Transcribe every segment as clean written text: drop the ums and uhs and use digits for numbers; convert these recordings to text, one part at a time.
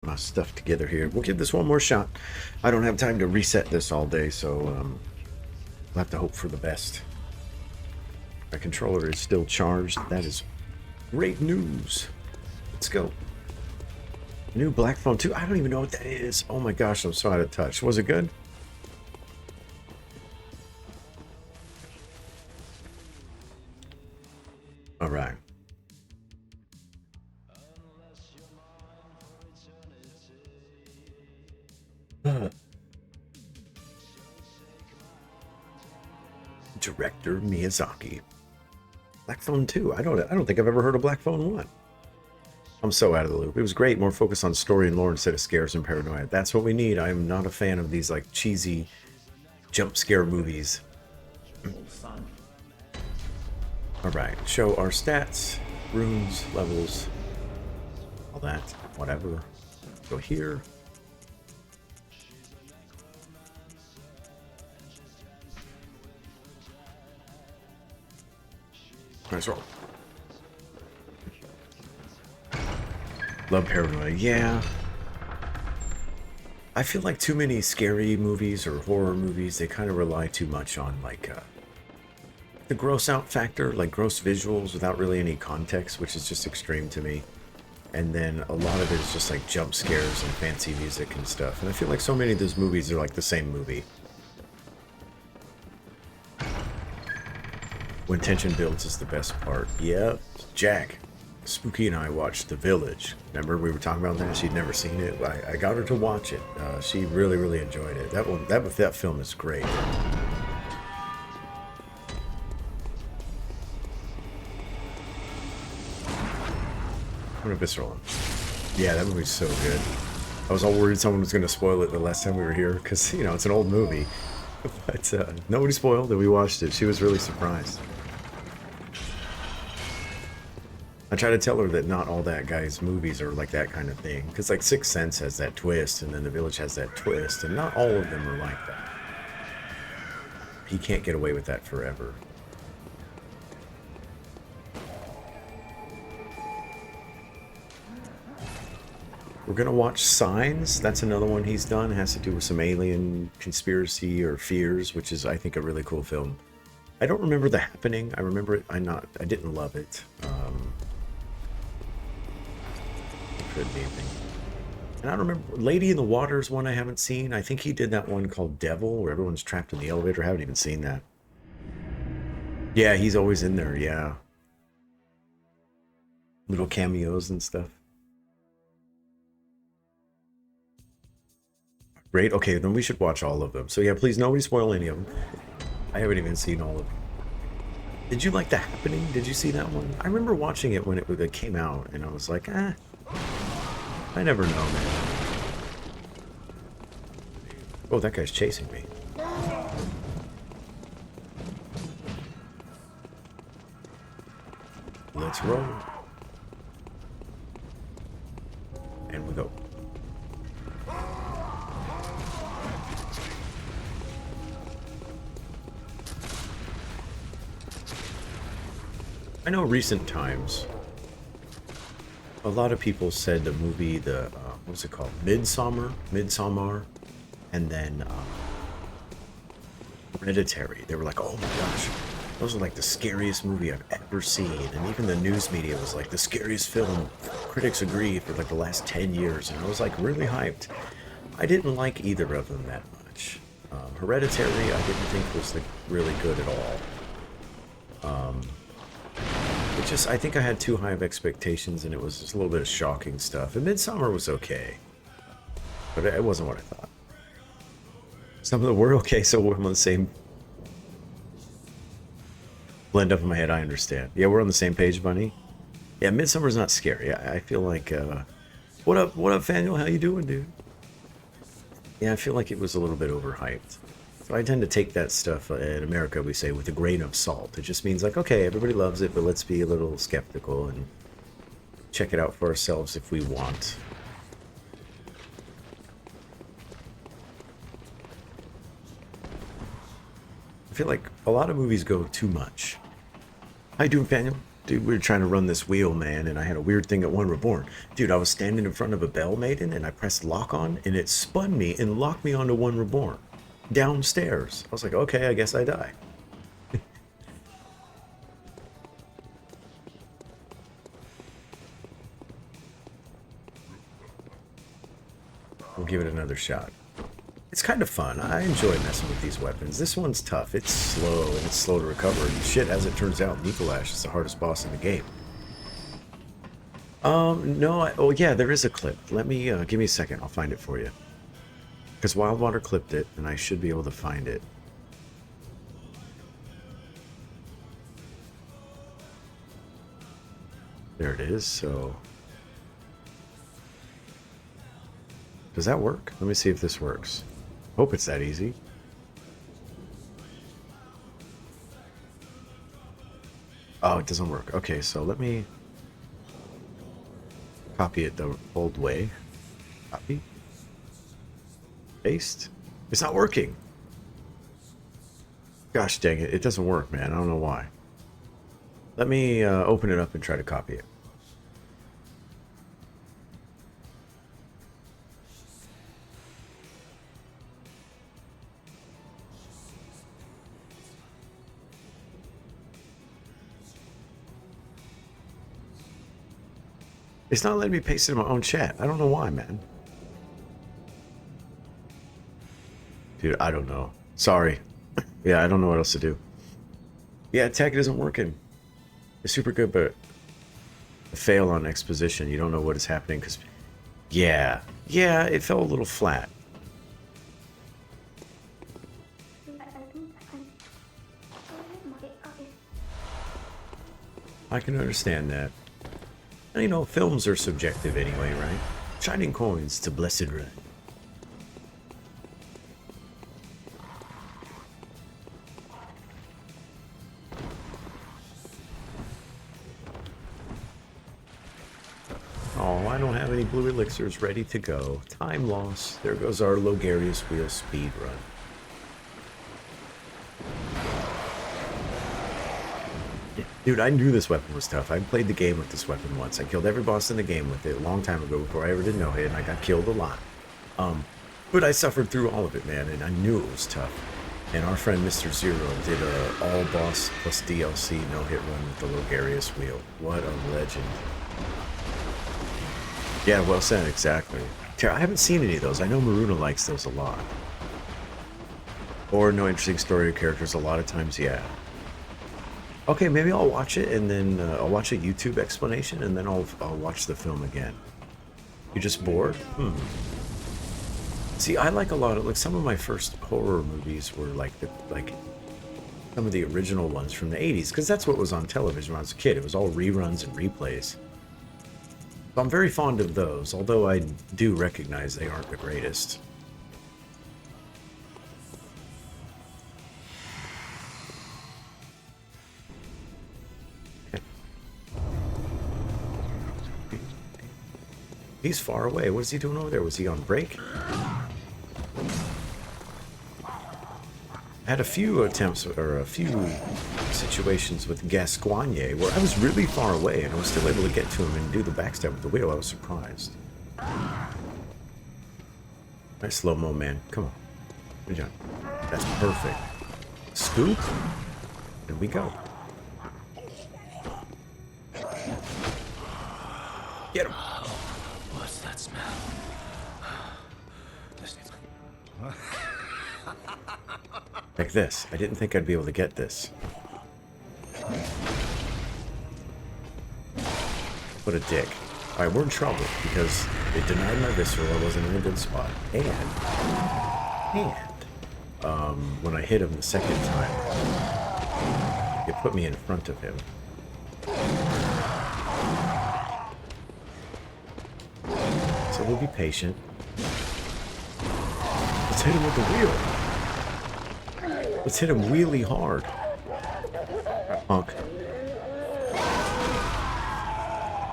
my stuff together here. We'll give this one more shot. I don't have time to reset this all day, so we'll have to hope for the best. My controller is still charged. That is great news. Let's go. New Black Phone 2. I don't even know what that is. Oh my gosh, I'm so out of touch. Was it good? All right. Director Miyazaki. Black Phone 2. I don't think I've ever heard of Black Phone 1. I'm so out of the loop. It was great, more focused on story and lore instead of scares and paranoia. That's what we need. I am not a fan of these like cheesy jump scare movies. All right, show our stats, runes, levels, all that, whatever. Go here. Nice roll. Love paranoia, yeah. I feel like too many scary movies or horror movies, they kind of rely too much on like the gross out factor, like gross visuals without really any context, which is just extreme to me. And then a lot of it is just like jump scares and fancy music and stuff. And I feel like so many of those movies are like the same movie. When tension builds is the best part. Yep, Jack. Spooky and I watched The Village. Remember we were talking about that? She'd never seen it. I got her to watch it. She really, really enjoyed it. That film is great. What a visceral one. Yeah, that movie's so good. I was all worried someone was going to spoil it the last time we were here because, you know, it's an old movie. But nobody spoiled it. We watched it. She was really surprised. I try to tell her that not all that guy's movies are like that kind of thing. Because like Sixth Sense has that twist, and then The Village has that twist, and not all of them are like that. He can't get away with that forever. We're gonna watch Signs. That's another one he's done. It has to do with some alien conspiracy or fears, which is, I think, a really cool film. I don't remember The Happening. I remember it. I didn't love it. Could be anything. And I don't remember. Lady in the Water is one I haven't seen. I think he did that one called Devil, where everyone's trapped in the elevator. I haven't even seen that. Yeah, he's always in there. Yeah. Little cameos and stuff. Great. Okay, then we should watch all of them. So yeah, please nobody spoil any of them. I haven't even seen all of them. Did you like The Happening? Did you see that one? I remember watching it when it came out, and I was like, I never know, man. Oh, that guy's chasing me. Let's roll. And we go. I know recent times, a lot of people said the movie, what's it called? Midsommar, and then Hereditary. They were like, oh my gosh, those are like the scariest movie I've ever seen. And even the news media was like, the scariest film, critics agree, for like the last 10 years. And I was like really hyped. I didn't like either of them that much. Hereditary, I didn't think was like really good at all. I think I had too high of expectations, and it was just a little bit of shocking stuff. And Midsommar was okay, but it wasn't what I thought. Some of them were okay, so we're on the same blend up in my head. I understand. Yeah, we're on the same page, Bunny. Yeah, Midsommar's not scary. I feel like, what up, Faniel? How you doing, dude? Yeah, I feel like it was a little bit overhyped. So I tend to take that stuff, in America we say, with a grain of salt. It just means like, okay, everybody loves it, but let's be a little skeptical and check it out for ourselves if we want. I feel like a lot of movies go too much. How you doing, Daniel? Dude, we were trying to run this wheel, man, and I had a weird thing at One Reborn. Dude, I was standing in front of a Bell Maiden, and I pressed lock on, and it spun me and locked me onto One Reborn. Downstairs. I was like, okay, I guess I die. We'll give it another shot. It's kind of fun. I enjoy messing with these weapons. This one's tough. It's slow, and it's slow to recover. And shit, as it turns out, Nikolash is the hardest boss in the game. No, oh yeah, there is a clip. Let me, give me a second. I'll find it for you. Because Wildwater clipped it, and I should be able to find it. There it is, so... Does that work? Let me see if this works. Hope it's that easy. Oh, it doesn't work. Okay, so let me copy it the old way. Copy. Paste. It's not working. Gosh dang it. It doesn't work, man. I don't know why. Let me open it up and try to copy it. It's not letting me paste it in my own chat. I don't know why, man. Dude, I don't know. Sorry. Yeah, I don't know what else to do. Yeah, tech isn't working. It's super good, but fail on exposition. You don't know what is happening because... Yeah. Yeah, it fell a little flat. I can understand that. And, you know, films are subjective anyway, right? Shining coins to blessed right. Oh, I don't have any blue elixirs ready to go. Time loss. There goes our Logarius Wheel speed run. Dude, I knew this weapon was tough. I played the game with this weapon once. I killed every boss in the game with it a long time ago before I ever did no hit, and I got killed a lot. But I suffered through all of it, man, and I knew it was tough. And our friend Mr. Zero did a all boss plus DLC no hit run with the Logarius Wheel. What a legend. Yeah, well said, exactly. I haven't seen any of those. I know Maruna likes those a lot. Or no interesting story or characters a lot of times, yeah. Okay, maybe I'll watch it and then I'll watch a YouTube explanation and then I'll watch the film again. You just bored? See, I like a lot of, like, some of my first horror movies were like some of the original ones from the 80s, because that's what was on television when I was a kid. It was all reruns and replays. So I'm very fond of those, although I do recognize they aren't the greatest. He's far away. What is he doing over there? Was he on break? I had a few attempts, or a few situations with Gascoigne where I was really far away and I was still able to get to him and do the backstab with the wheel. I was surprised. Nice slow-mo, man. Come on. Good job. That's perfect. Scoop. And we go. Get him. What's that smell? Like this. I didn't think I'd be able to get this. What a dick. Alright, we're in trouble because it denied my visceral. I wasn't in a good spot. And when I hit him the second time, it put me in front of him. So we'll be patient. Let's hit him with the wheel. Let's hit him really hard. Punk.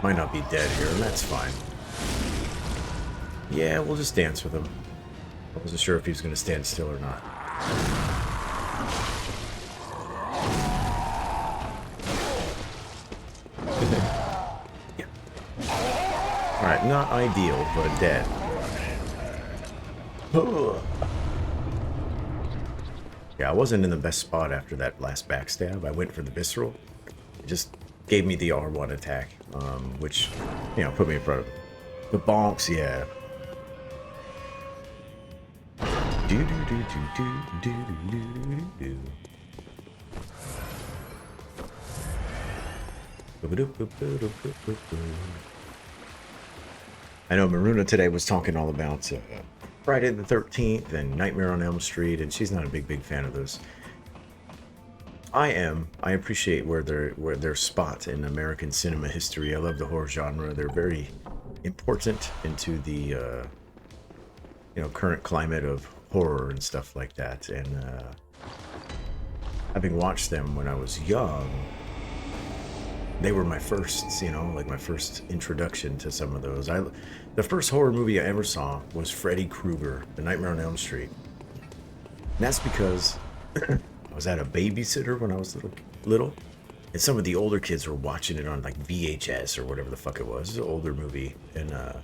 Might not be dead here, and that's fine. Yeah, we'll just dance with him. I wasn't sure if he was going to stand still or not. Not ideal, but dead. Yeah, I wasn't in the best spot after that last backstab. I went for the visceral. It just gave me the R1 attack, which, you know, put me in front of him. The bonks, yeah. Do do do do do do do do. I know Maruna today was talking all about Friday the 13th and Nightmare on Elm Street, and she's not a big fan of those. I am. I appreciate where their spot in American cinema history. I love the horror genre. They're very important into the current climate of horror and stuff like that. And having watched them when I was young, they were my firsts, like my first introduction to some of those. The first horror movie I ever saw was Freddy Krueger, The Nightmare on Elm Street. And that's because I was at a babysitter when I was little, and some of the older kids were watching it on like VHS or whatever the fuck it was. It was an older movie, and I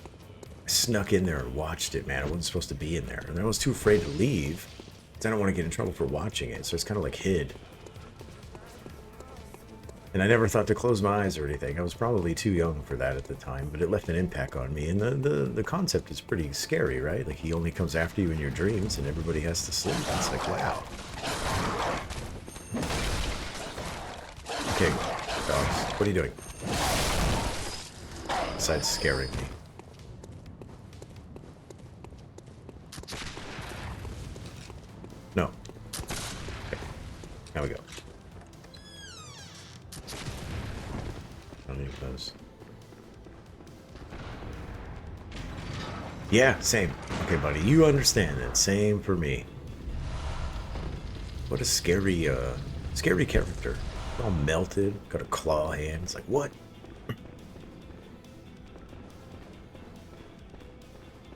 snuck in there and watched it, man. I wasn't supposed to be in there, and I was too afraid to leave because I don't want to get in trouble for watching it, so it's kind of like hid. And I never thought to close my eyes or anything. I was probably too young for that at the time, but it left an impact on me. And the concept is pretty scary, right? Like, he only comes after you in your dreams and everybody has to sleep. It's like, wow. Okay, dogs, what are you doing? Besides scaring me. No. Okay, now we go. Those. Yeah, same. Okay, buddy, you understand it. Same for me. What a scary character. All melted, got a claw hand. It's like, what?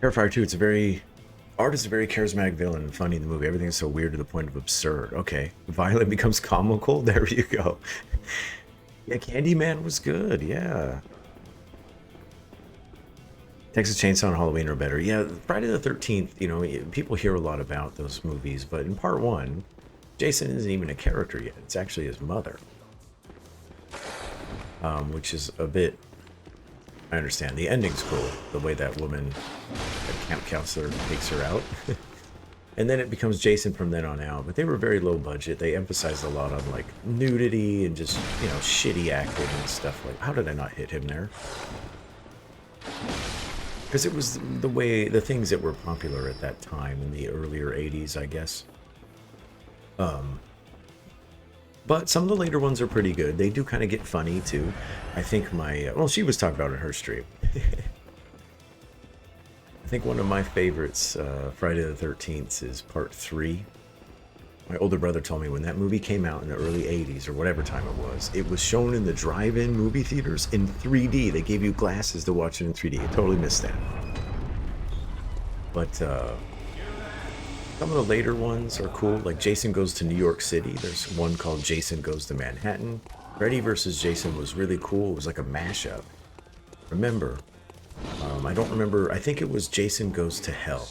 Terrifier 2, art is a very charismatic villain and funny in the movie. Everything is so weird to the point of absurd. Okay. Violent becomes comical? There you go. Yeah, Candyman was good, yeah. Texas Chainsaw and Halloween are better. Yeah, Friday the 13th, people hear a lot about those movies, but in part 1, Jason isn't even a character yet. It's actually his mother. Which is a bit... I understand. The ending's cool. The way that woman, that camp counselor, takes her out. And then it becomes Jason from then on out. But they were very low budget. They emphasized a lot on, like, nudity and just, shitty acting and stuff like... How did I not hit him there? Because it was the things that were popular at that time in the earlier 80s, I guess. But some of the later ones are pretty good. They do kind of get funny, too. I think she was talking about it in her stream. I think one of my favorites, Friday the 13th, is part 3. My older brother told me when that movie came out in the early 80s, or whatever time it was shown in the drive-in movie theaters in 3D. They gave you glasses to watch it in 3D. I totally missed that. But some of the later ones are cool, like Jason Goes to New York City. There's one called Jason Goes to Manhattan. Freddy vs. Jason was really cool. It was like a mashup. Remember, I don't remember, I think it was Jason Goes to Hell.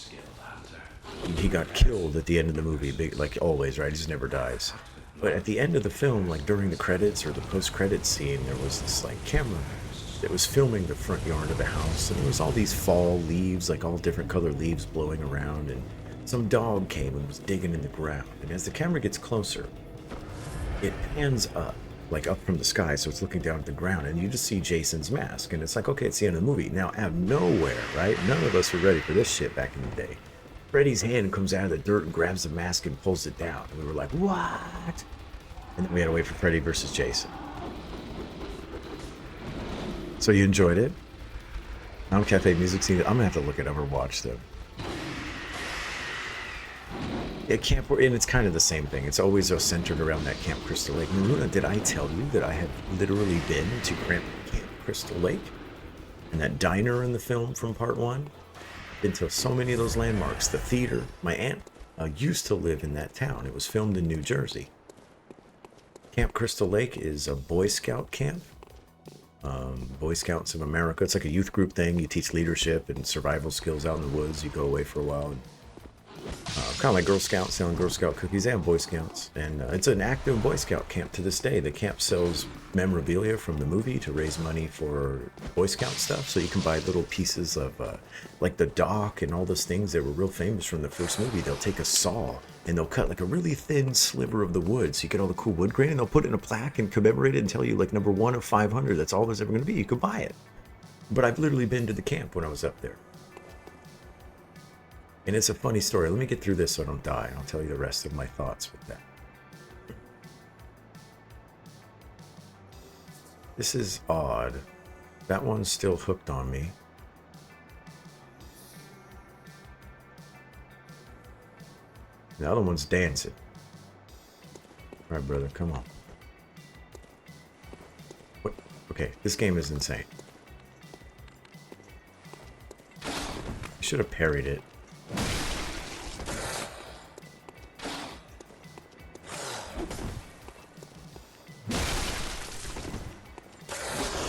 He got killed at the end of the movie, like always, right? He just never dies. But at the end of the film, like during the credits or the post-credits scene, there was this like camera that was filming the front yard of the house, and there was all these fall leaves, like all different colored leaves blowing around, and some dog came and was digging in the ground. And as the camera gets closer, it pans up, like up from the sky, so it's looking down at the ground, and you just see Jason's mask, and it's like, okay, it's the end of the movie. Now, out of nowhere, right? None of us were ready for this shit back in the day. Freddy's hand comes out of the dirt and grabs the mask and pulls it down. And we were like, what? And then we had to wait for Freddy versus Jason. So you enjoyed it? Sound Cafe music scene. I'm gonna have to look it up or watch them. Yeah, and it's kind of the same thing. It's always centered around that Camp Crystal Lake. Luna, did I tell you that I have literally been to Camp Crystal Lake? And that diner in the film from part 1? Been to so many of those landmarks. The theater. My aunt used to live in that town. It was filmed in New Jersey. Camp Crystal Lake is a Boy Scout camp. Boy Scouts of America. It's like a youth group thing. You teach leadership and survival skills out in the woods. You go away for a while. And, kind of like Girl Scouts selling Girl Scout cookies and Boy Scouts. And it's an active Boy Scout camp to this day. The camp sells memorabilia from the movie to raise money for Boy Scout stuff. So you can buy little pieces of, like the dock and all those things that were real famous from the first movie. They'll take a saw and they'll cut like a really thin sliver of the wood. So you get all the cool wood grain and they'll put it in a plaque and commemorate it and tell you like number 1 of 500. That's all there's ever going to be. You could buy it. But I've literally been to the camp when I was up there. And it's a funny story. Let me get through this so I don't die. I'll tell you the rest of my thoughts with that. This is odd. That one's still hooked on me. The other one's dancing. All right, brother, come on. What? Okay, this game is insane. I should have parried it.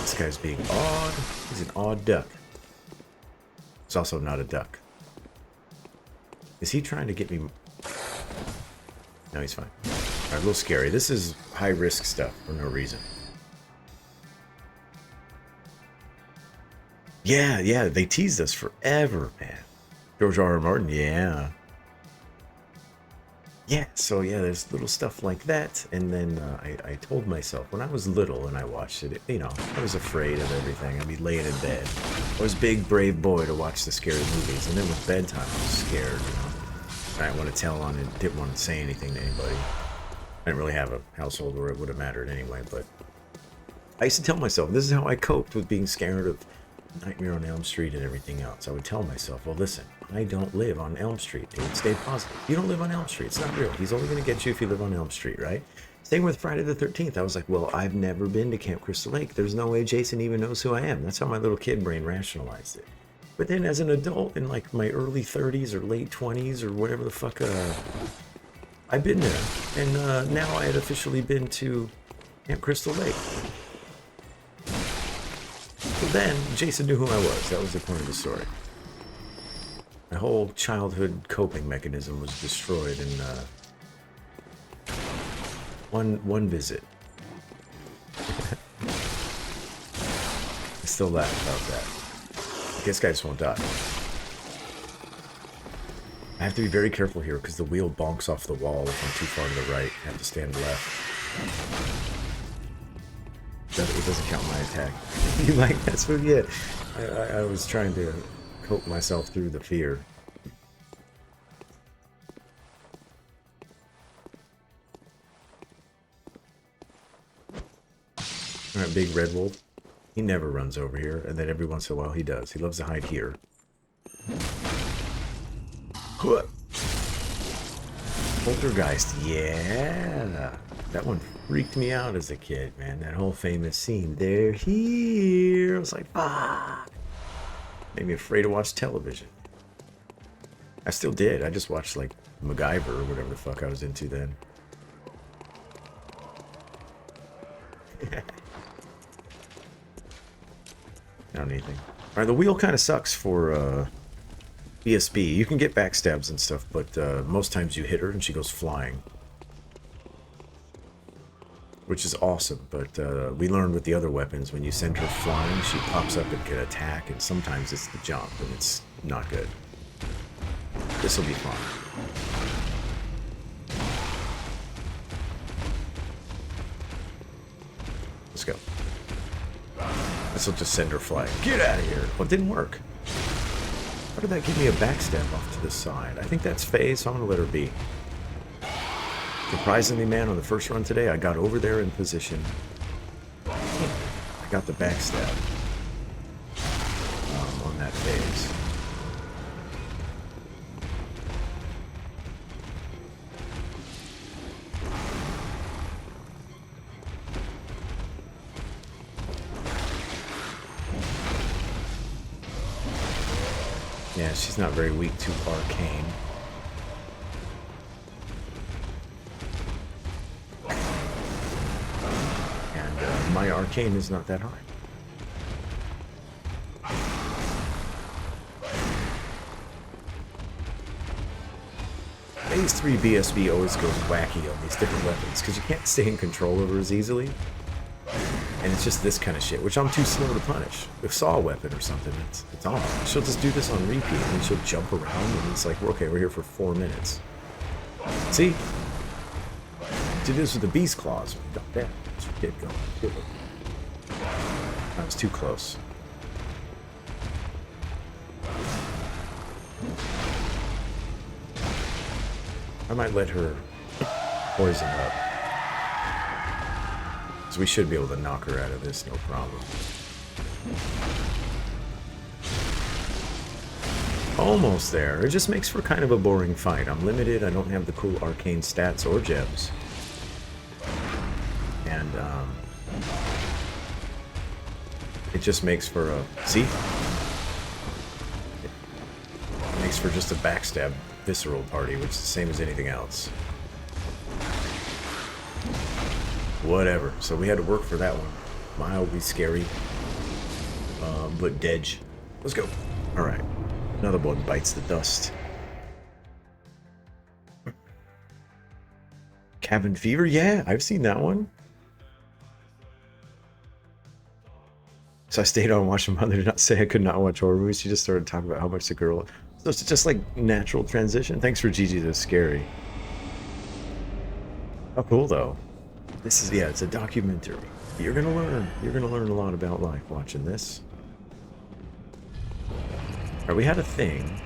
This guy's being odd. He's an odd duck. He's also not a duck. Is he trying to get me? No, he's fine. Alright, a little scary. This is high-risk stuff for no reason. Yeah, they teased us forever, man. George R. R. Martin, yeah. Yeah, so yeah, there's little stuff like that. And then I told myself, when I was little and I watched it, you know, I was afraid of everything. I'd be laying in bed. I was a big, brave boy to watch the scary movies. And then with bedtime, I was scared, you know. I didn't want to tell on it, didn't want to say anything to anybody. I didn't really have a household where it would have mattered anyway, but I used to tell myself, this is how I coped with being scared of Nightmare on Elm Street and everything else. I would tell myself, well, listen, I don't live on Elm Street. It would stay positive. You don't live on Elm Street. It's not real. He's only going to get you if you live on Elm Street, right? Same with Friday the 13th. I was like, well, I've never been to Camp Crystal Lake. There's no way Jason even knows who I am. That's how my little kid brain rationalized it. But then as an adult in like my early 30s or late 20s or whatever the fuck, I've been there. And now I had officially been to Camp Crystal Lake. So then, Jason knew who I was. That was the point of the story. My whole childhood coping mechanism was destroyed in one visit. I still laugh about that. This guy just won't die. I have to be very careful here because the wheel bonks off the wall if I'm too far to the right. I have to stand left. It doesn't count my attack. You like that's what? Yeah. I was trying to cope myself through the fear. All right, big red wolf. He never runs over here, and then every once in a while he does. He loves to hide here. Poltergeist, yeah. That one freaked me out as a kid, man. That whole famous scene. They're here. I was like, fuck. Made me afraid to watch television. I still did. I just watched, like, MacGyver or whatever the fuck I was into then. Not anything. Alright, the wheel kind of sucks for, BSB. You can get backstabs and stuff, but most times you hit her and she goes flying. Which is awesome, but we learned with the other weapons, when you send her flying, she pops up and can attack, and sometimes it's the jump, and it's not good. This will be fun. Let's go. This will just send her flying. Get out of here! Well, it didn't work. How did that give me a backstab off to the side? I think that's phase, so I'm gonna let her be. Surprisingly, man, on the first run today, I got over there in position. I got the backstab on that phase. Yeah, she's not very weak to arcane. My arcane is not that high. Phase 3 BSB always goes wacky on these different weapons because you can't stay in control over as easily. And it's just this kind of shit, which I'm too slow to punish. If Saw a weapon or something, it's on. She'll just do this on repeat, and then she'll jump around, and it's like, okay, we're here for 4 minutes. See? Do this with the Beast Claws. Damn, get going. Get going. That was too close. I might let her poison up. So we should be able to knock her out of this, no problem. Almost there. It just makes for kind of a boring fight. I'm limited. I don't have the cool arcane stats or gems. And, it just makes for a... See? It makes for just a backstab visceral party, which is the same as anything else. Whatever. So we had to work for that one. Mildly scary. But dedge. Let's go. Alright. Another one bites the dust. Cabin Fever? Yeah, I've seen that one. So I stayed on watching Mother did not say I could not watch horror movies. She just started talking about how much the girl... So it's just like natural transition. Thanks for Gigi, that's scary. Oh, cool though. This is, yeah, it's a documentary. You're gonna learn. You're gonna learn a lot about life watching this. Alright, we had a thing.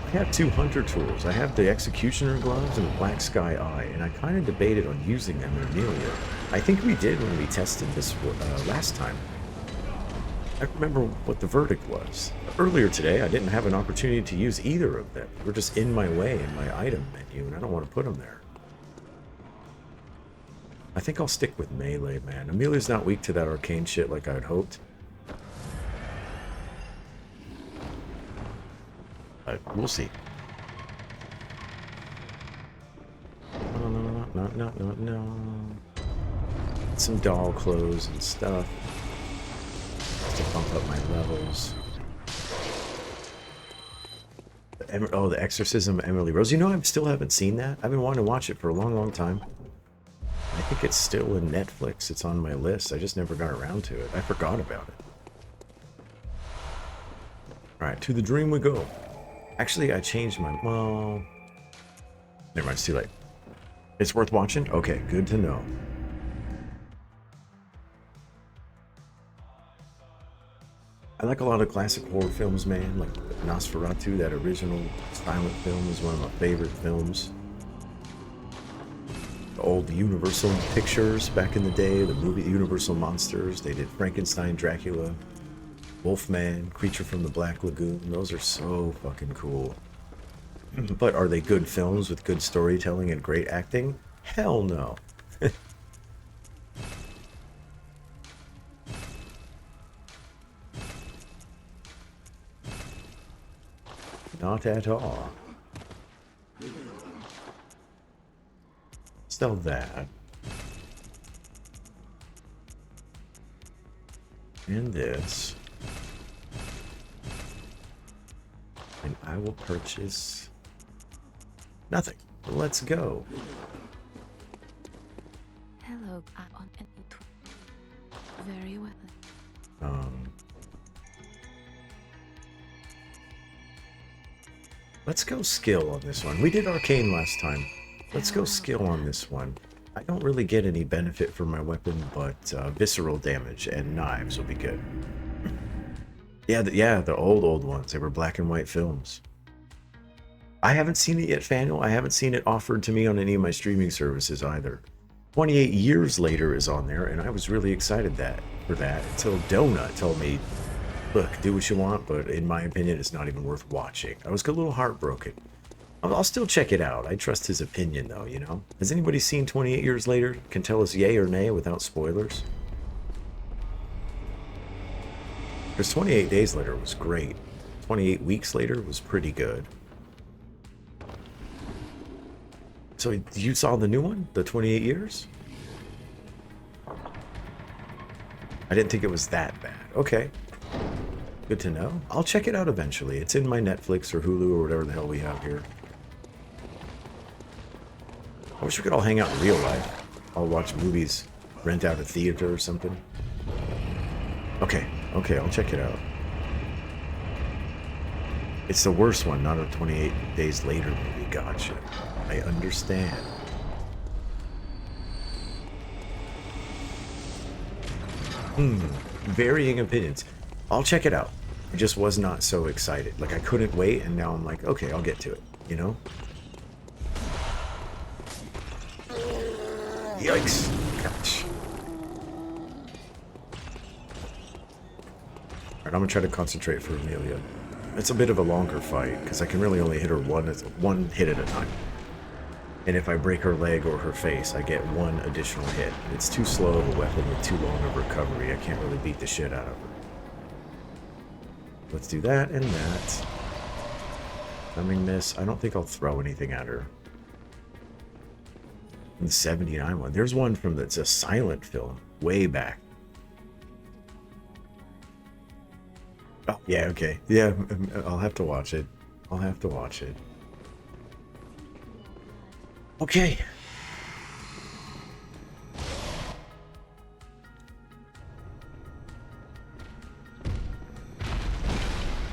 I have 2 hunter tools. I have the executioner gloves and the black sky eye, and I kind of debated on using them in Amelia. I think we did when we tested this last time. I remember what the verdict was. Earlier today, I didn't have an opportunity to use either of them. They were just in my way in my item menu, and I don't want to put them there. I think I'll stick with melee, man. Amelia's not weak to that arcane shit like I had hoped. But we'll see. No. Some doll clothes and stuff. To bump up my levels. Oh, the Exorcism of Emily Rose. You know, I still haven't seen that. I've been wanting to watch it for a long, long time. I think it's still in Netflix. It's on my list. I just never got around to it. I forgot about it. Alright, to the dream we go. Actually, I changed my... Well... Never mind, it's too late. It's worth watching? Okay, good to know. I like a lot of classic horror films, man. Like Nosferatu, that original silent film is one of my favorite films. The old Universal pictures back in the day, the movie Universal Monsters. They did Frankenstein, Dracula, Wolfman, Creature from the Black Lagoon. Those are so fucking cool. But are they good films with good storytelling and great acting? Hell no. Not at all. Sell that. And this. And I will purchase nothing. Let's go. Hello, on very well. Let's go skill on this one. We did arcane last time. Let's go skill on this one. I don't really get any benefit from my weapon, but visceral damage and knives will be good. Yeah, the old ones. They were black and white films. I haven't seen it yet, Faniel. I haven't seen it offered to me on any of my streaming services either. 28 Years Later is on there, and I was really excited for that until Donut told me, look, do what you want, but in my opinion, it's not even worth watching. I was a little heartbroken. I'll still check it out. I trust his opinion, though, you know? Has anybody seen 28 Years Later? Can tell us yay or nay without spoilers? Because 28 Days Later was great. 28 Weeks Later was pretty good. So you saw the new one? The 28 Years? I didn't think it was that bad. Okay. Good to know. I'll check it out eventually. It's in my Netflix or Hulu or whatever the hell we have here. I wish we could all hang out in real life. I'll watch movies, rent out a theater or something. Okay, I'll check it out. It's the worst one, not a 28 Days Later movie. Gotcha. I understand. Varying opinions. I'll check it out. I just was not so excited. Like, I couldn't wait, and now I'm like, okay, I'll get to it, you know? Yikes. Gosh. Alright, I'm gonna try to concentrate for Amelia. It's a bit of a longer fight, because I can really only hit her one hit at a time. And if I break her leg or her face, I get one additional hit. It's too slow of a weapon with too long of recovery. I can't really beat the shit out of her. Let's do that and that. Numbing miss. I don't think I'll throw anything at her. And the 79 one. There's one from that's a silent film. Way back. Oh, yeah, okay. Yeah, I'll have to watch it. I'll have to watch it. Okay.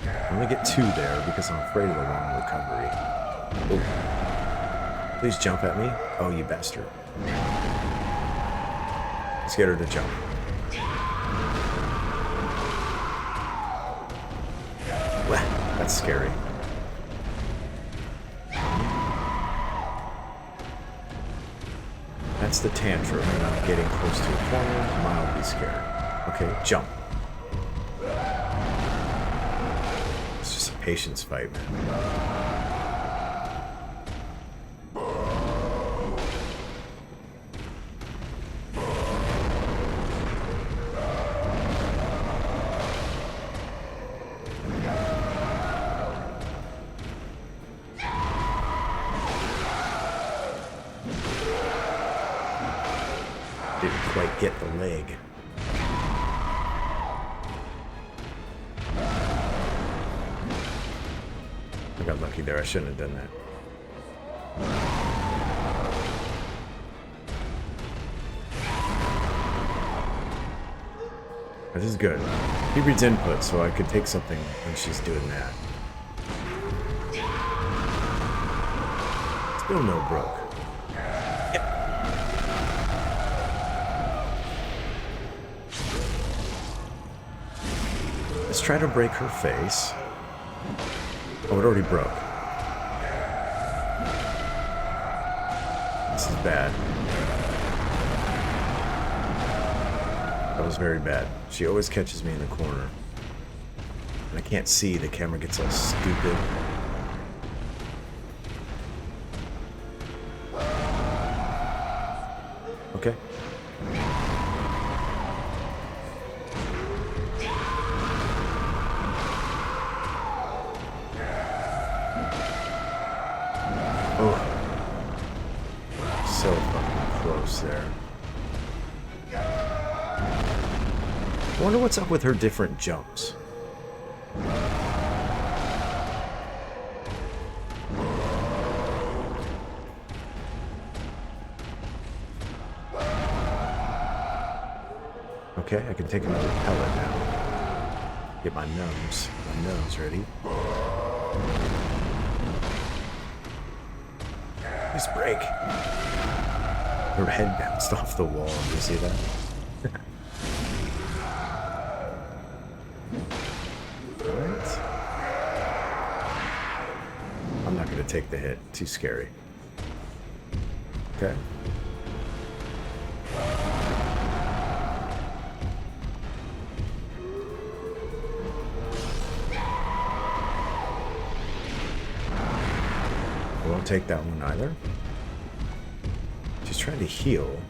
I'm gonna get 2 there because I'm afraid of the long recovery. Ooh. Please jump at me. Oh, you bastard. Let's get her to jump. Well, that's scary. That's the tantrum, and I'm getting close to a corner, mildly scared. Okay, jump. It's just a patience fight, man. Didn't quite get the leg. I got lucky there. I shouldn't have done that. This is good. He reads input, so I could take something when she's doing that. Still no broke. Let's try to break her face. Oh, it already broke. This is bad. That was very bad. She always catches me in the corner. And I can't see, the camera gets all stupid. Okay. So fucking close there. I wonder what's up with her different jumps. Okay, I can take another pellet now. Get my nose ready. Nice break. Her head bounced off the wall. Do you see that? Alright. I'm not going to take the hit. Too scary. Okay. I won't take that one either. She's trying to heal.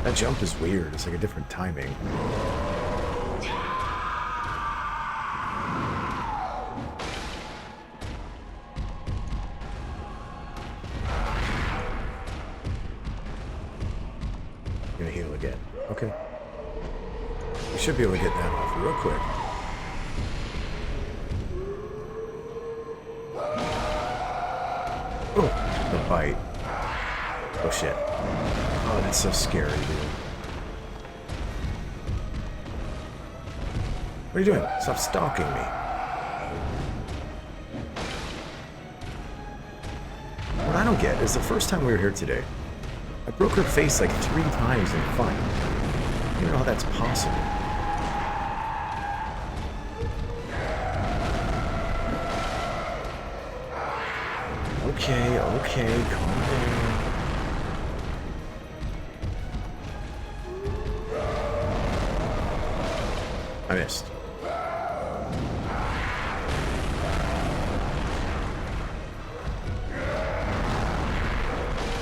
That jump is weird. It's like a different timing. should be able to get that off real quick. Oh, the bite. Oh shit. Oh, that's so scary, dude. What are you doing? Stop stalking me. What I don't get is the first time we were here today, I broke her face like 3 times in a fight. I don't even know how that's possible. Okay, calm down. I missed.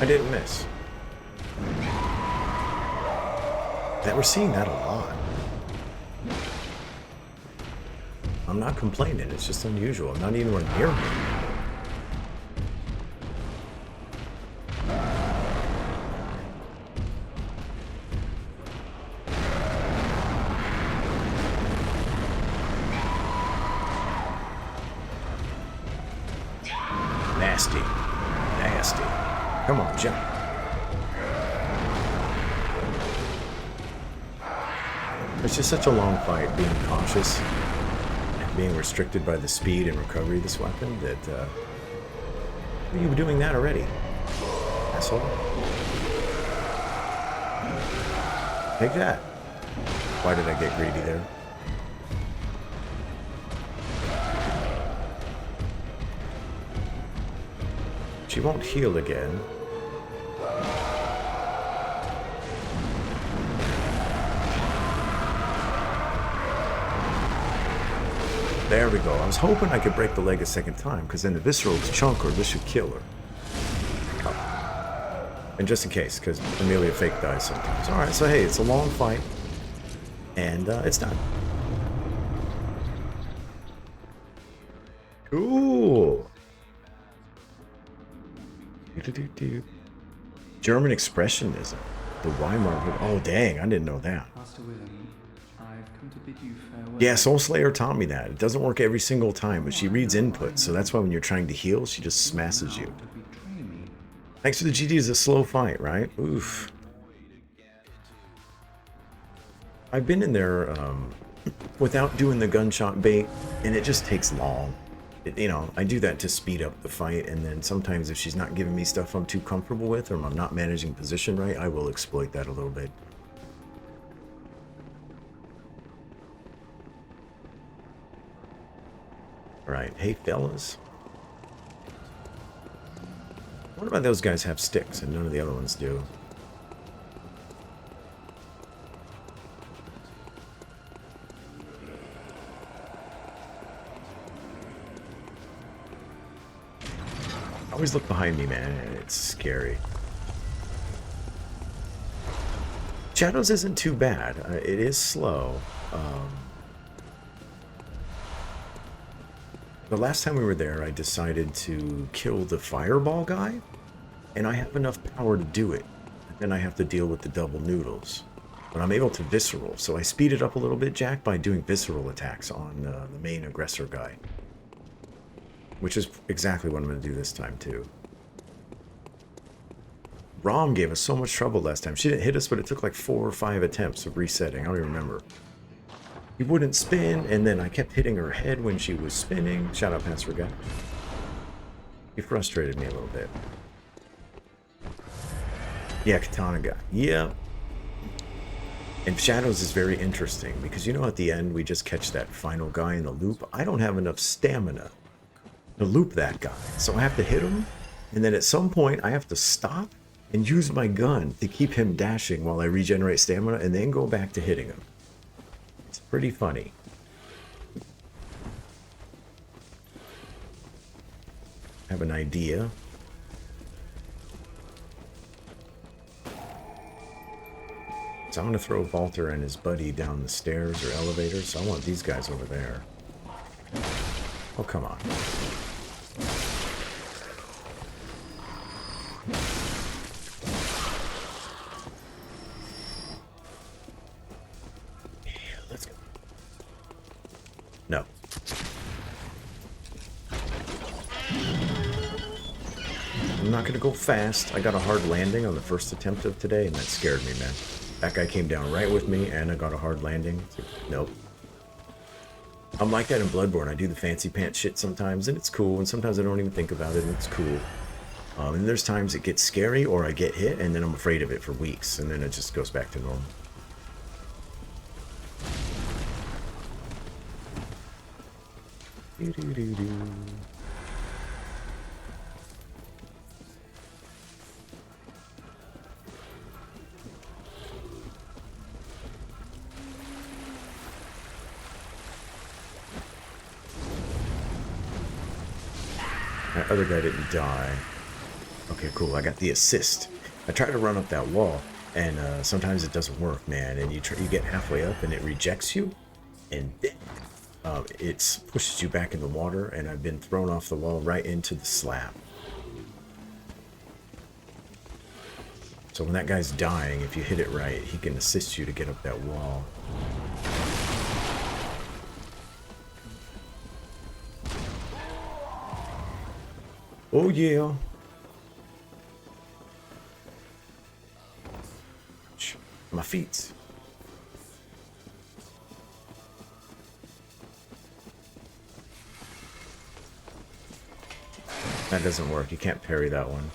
I didn't miss. That we're seeing that a lot. I'm not complaining, it's just unusual. I'm not anywhere near him. Nasty. Nasty. Come on, jump. It's just such a long fight being cautious and being restricted by the speed and recovery of this weapon that, you were doing that already, asshole. Take that. Why did I get greedy there? She won't heal again. There we go. I was hoping I could break the leg a second time, because then the visceral's chunk her. This should kill her. Oh. And just in case, because Amelia fake dies sometimes. Alright, so hey, it's a long fight. And it's done. Cool. German expressionism. The Weimar. Oh, dang. I didn't know that. Yeah, Soul Slayer taught me that. It doesn't work every single time, but she reads input, so that's why when you're trying to heal, she just smashes you. Thanks for the GD. Is a slow fight, right? Oof. I've been in there without doing the gunshot bait, and it just takes long. You know, I do that to speed up the fight, and then sometimes if she's not giving me stuff I'm too comfortable with, or I'm not managing position right, I will exploit that a little bit. Alright, hey fellas. What about those guys have sticks and none of the other ones do? Always look behind me, man. It's scary. Shadows isn't too bad. It is slow. The last time we were there, I decided to kill the fireball guy, and I have enough power to do it. And then I have to deal with the double noodles. But I'm able to visceral, so I speed it up a little bit, Jack, by doing visceral attacks on the main aggressor guy. Which is exactly what I'm going to do this time, too. Rom gave us so much trouble last time. She didn't hit us, but it took like 4 or 5 attempts of resetting. I don't even remember. He wouldn't spin, and then I kept hitting her head when she was spinning. Shout out, Pastor Guy. He frustrated me a little bit. Yeah, Katana guy. Yeah. And Shadows is very interesting, because you know at the end we just catch that final guy in the loop. I don't have enough stamina to loop that guy. So I have to hit him, and then at some point I have to stop and use my gun to keep him dashing while I regenerate stamina, and then go back to hitting him. It's pretty funny. I have an idea. So I'm going to throw Walter and his buddy down the stairs or elevators. So I want these guys over there. Oh, come on. I'm not gonna go fast. I got a hard landing on the first attempt of today, and that scared me, man. That guy came down right with me, and I got a hard landing. Nope. I'm like that in Bloodborne. I do the fancy pants shit sometimes, and it's cool, and sometimes I don't even think about it, and it's cool. And there's times it gets scary, or I get hit, and then I'm afraid of it for weeks, and then it just goes back to normal. Doo-doo-doo-doo. That other guy didn't die. Okay, cool. I got the assist. I tried to run up that wall, and sometimes it doesn't work, man. And you get halfway up, and it rejects you, and it pushes you back in the water. And I've been thrown off the wall right into the slab. So when that guy's dying, if you hit it right, he can assist you to get up that wall. Oh yeah. My feet. That doesn't work. You can't parry that one.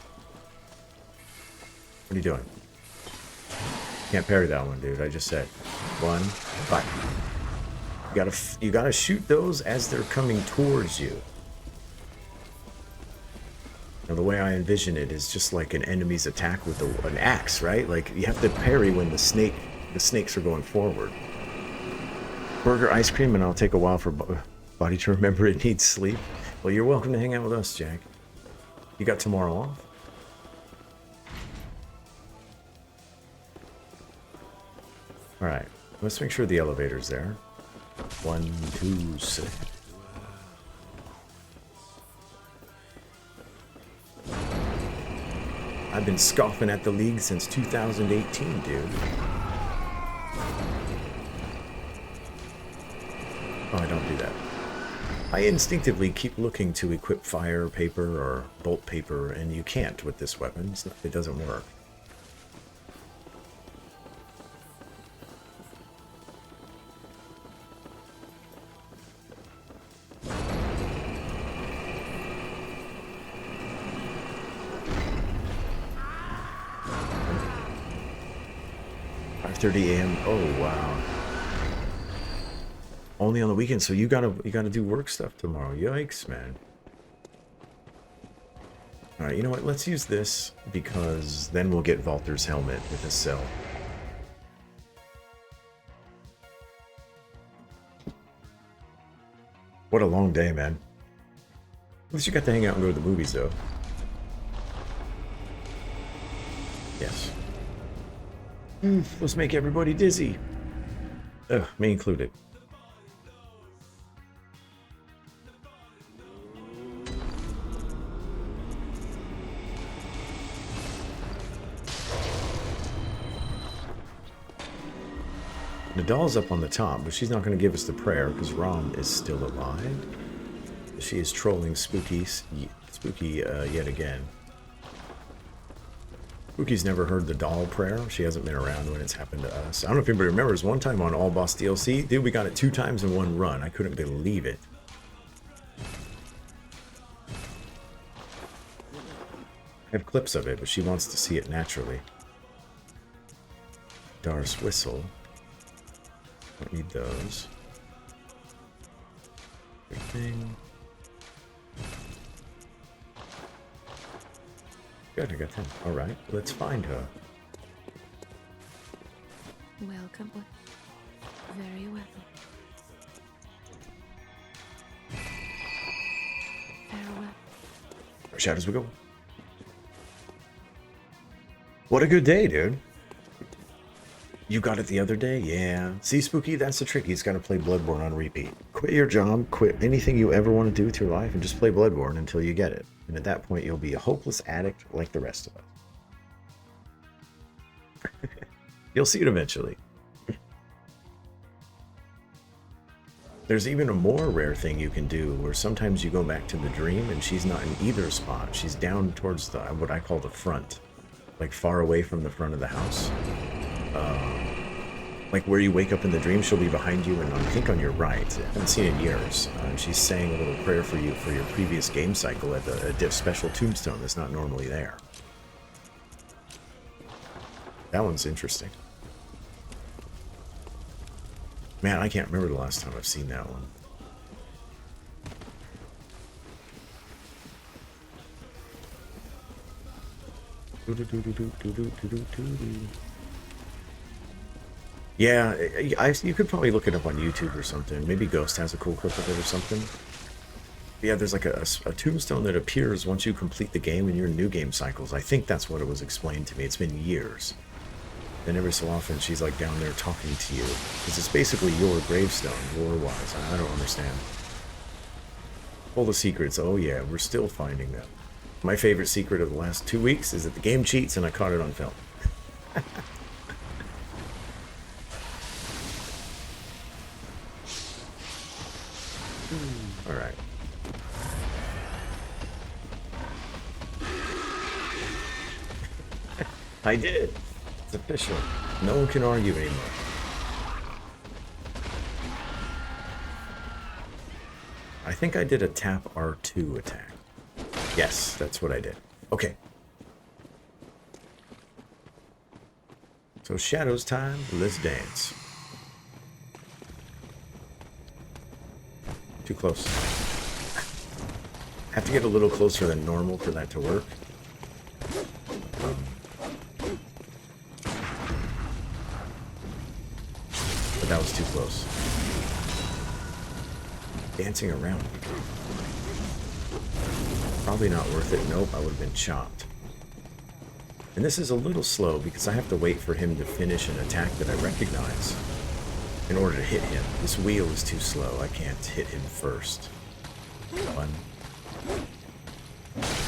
What are you doing? You can't parry that one, dude. I just said. 1, 5. You gotta shoot those as they're coming towards you. Now, the way I envision it is just like an enemy's attack with an axe, right? Like, you have to parry when the snakes are going forward. Burger, ice cream, and I'll take a while for body to remember it needs sleep. Well, you're welcome to hang out with us, Jack. You got tomorrow off? Alright, let's make sure the elevator's there. 1, 2, 6. I've been scoffing at the league since 2018, dude. Oh, I don't do that. I instinctively keep looking to equip fire paper or bolt paper, and you can't with this weapon. It doesn't work. A.m. Oh wow! Only on the weekend, so you gotta do work stuff tomorrow. Yikes, man! All right, you know what? Let's use this because then we'll get Valter's helmet with a cell. What a long day, man! At least you got to hang out and go to the movies, though. Yes. Let's make everybody dizzy. Ugh, me included. Nadal's up on the top, but she's not going to give us the prayer because Rom is still alive. She is trolling Spooky yet again. Spooky's never heard the doll prayer. She hasn't been around when it's happened to us. I don't know if anybody remembers one time on All Boss DLC. Dude, we got it 2 times in one run. I couldn't believe it. I have clips of it, but she wants to see it naturally. Dar's whistle. Don't need those. Everything. Good, I got 10. Alright, let's find her. Welcome. Very welcome. Farewell. Shout as we go. What a good day, dude. You got it the other day? Yeah. See, Spooky, that's the trick. He's got to play Bloodborne on repeat. Quit your job, quit anything you ever want to do with your life, and just play Bloodborne until you get it. And at that point, you'll be a hopeless addict like the rest of us. You'll see it eventually. There's even a more rare thing you can do where sometimes you go back to the dream and she's not in either spot. She's down towards the what I call the front, like far away from the front of the house. Like where you wake up in the dream, she'll be behind you and I think on your right. I haven't seen it in years. She's saying a little prayer for you for your previous game cycle at a special tombstone that's not normally there. That one's interesting. Man, I can't remember the last time I've seen that one. Yeah, you could probably look it up on YouTube or something. Maybe Ghost has a cool clip of it or something. Yeah, there's like a tombstone that appears once you complete the game in your new game cycles. I think that's what it was explained to me. It's been years. Then every so often she's like down there talking to you. Because it's basically your gravestone, lore-wise. I don't understand. All the secrets, oh yeah, we're still finding them. My favorite secret of the last 2 weeks is that the game cheats and I caught it on film. Alright. I did. It's official. No one can argue anymore. I think I did a tap R2 attack. Yes, that's what I did. Okay. So Shadow's time, let's dance. Too close. Have to get a little closer than normal for that to work. But that was too close. Dancing around. Probably not worth it. Nope, I would have been chopped. And this is a little slow because I have to wait for him to finish an attack that I recognize in order to hit him. This wheel is too slow. I can't hit him first. One.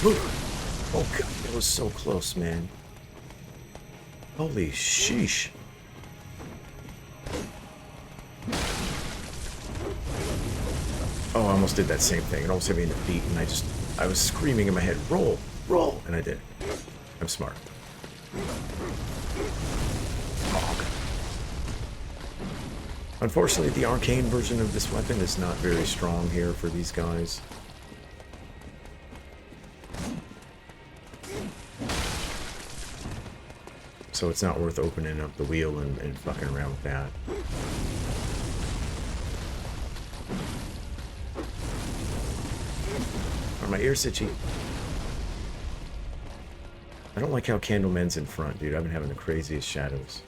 Move! Oh god, that was so close, man. Holy sheesh. Oh, I almost did that same thing. It almost hit me in the feet, and I was screaming in my head, roll, roll, and I did. I'm smart. Oh. Unfortunately, the arcane version of this weapon is not very strong here for these guys. So it's not worth opening up the wheel and fucking around with that. My ear's itchy. I don't like how Candleman's in front, dude. I've been having the craziest shadows.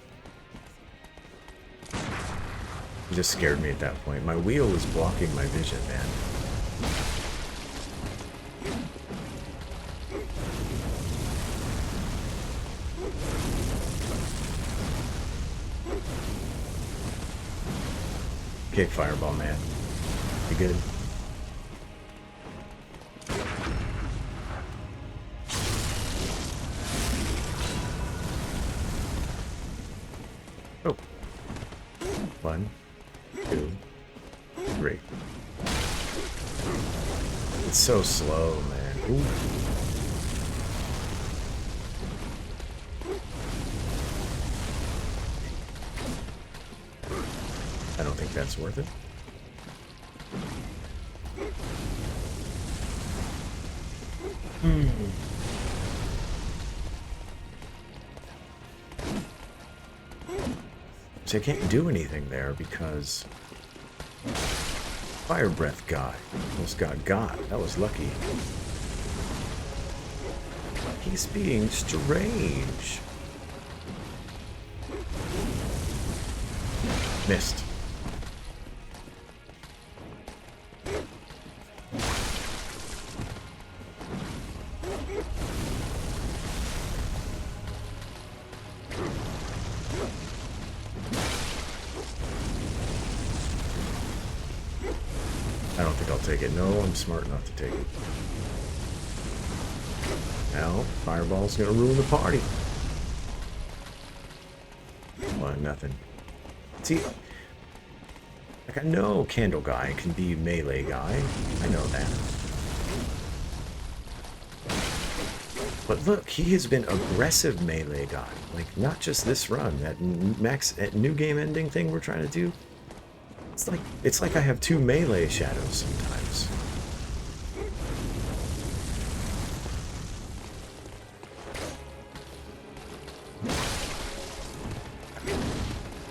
It just scared me at that point. My wheel is blocking my vision, man. Okay, fireball, man. You good? Oh. 1, 2, 3. It's so slow, man. Ooh. I don't think that's worth it. So I can't do anything there because fire breath guy almost got. That was lucky. He's being strange. Missed. I don't think I'll take it. No, I'm smart enough to take it. Now, fireball's gonna ruin the party. One, nothing. See, Like, I know Candle Guy can be melee guy. I know that. But look, he has been aggressive melee guy. Like, not just this run. That new game ending thing we're trying to do. It's like I have two melee shadows sometimes.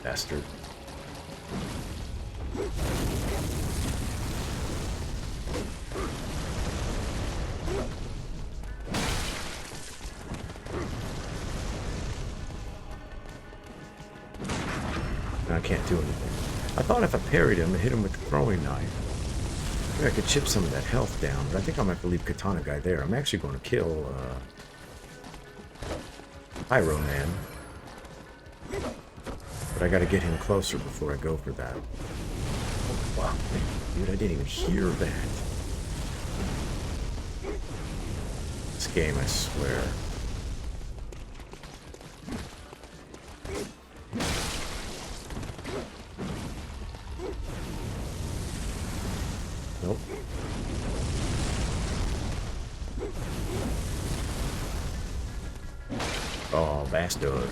Bastard. I can't do anything. I thought if I parried him and hit him with the throwing knife, maybe I could chip some of that health down, but I think I might have to leave Katana Guy there. I'm actually going to kill Pyro Man. But I gotta get him closer before I go for that. Oh, wow, dude, I didn't even hear that. This game, I swear. Nope. Oh, bastard.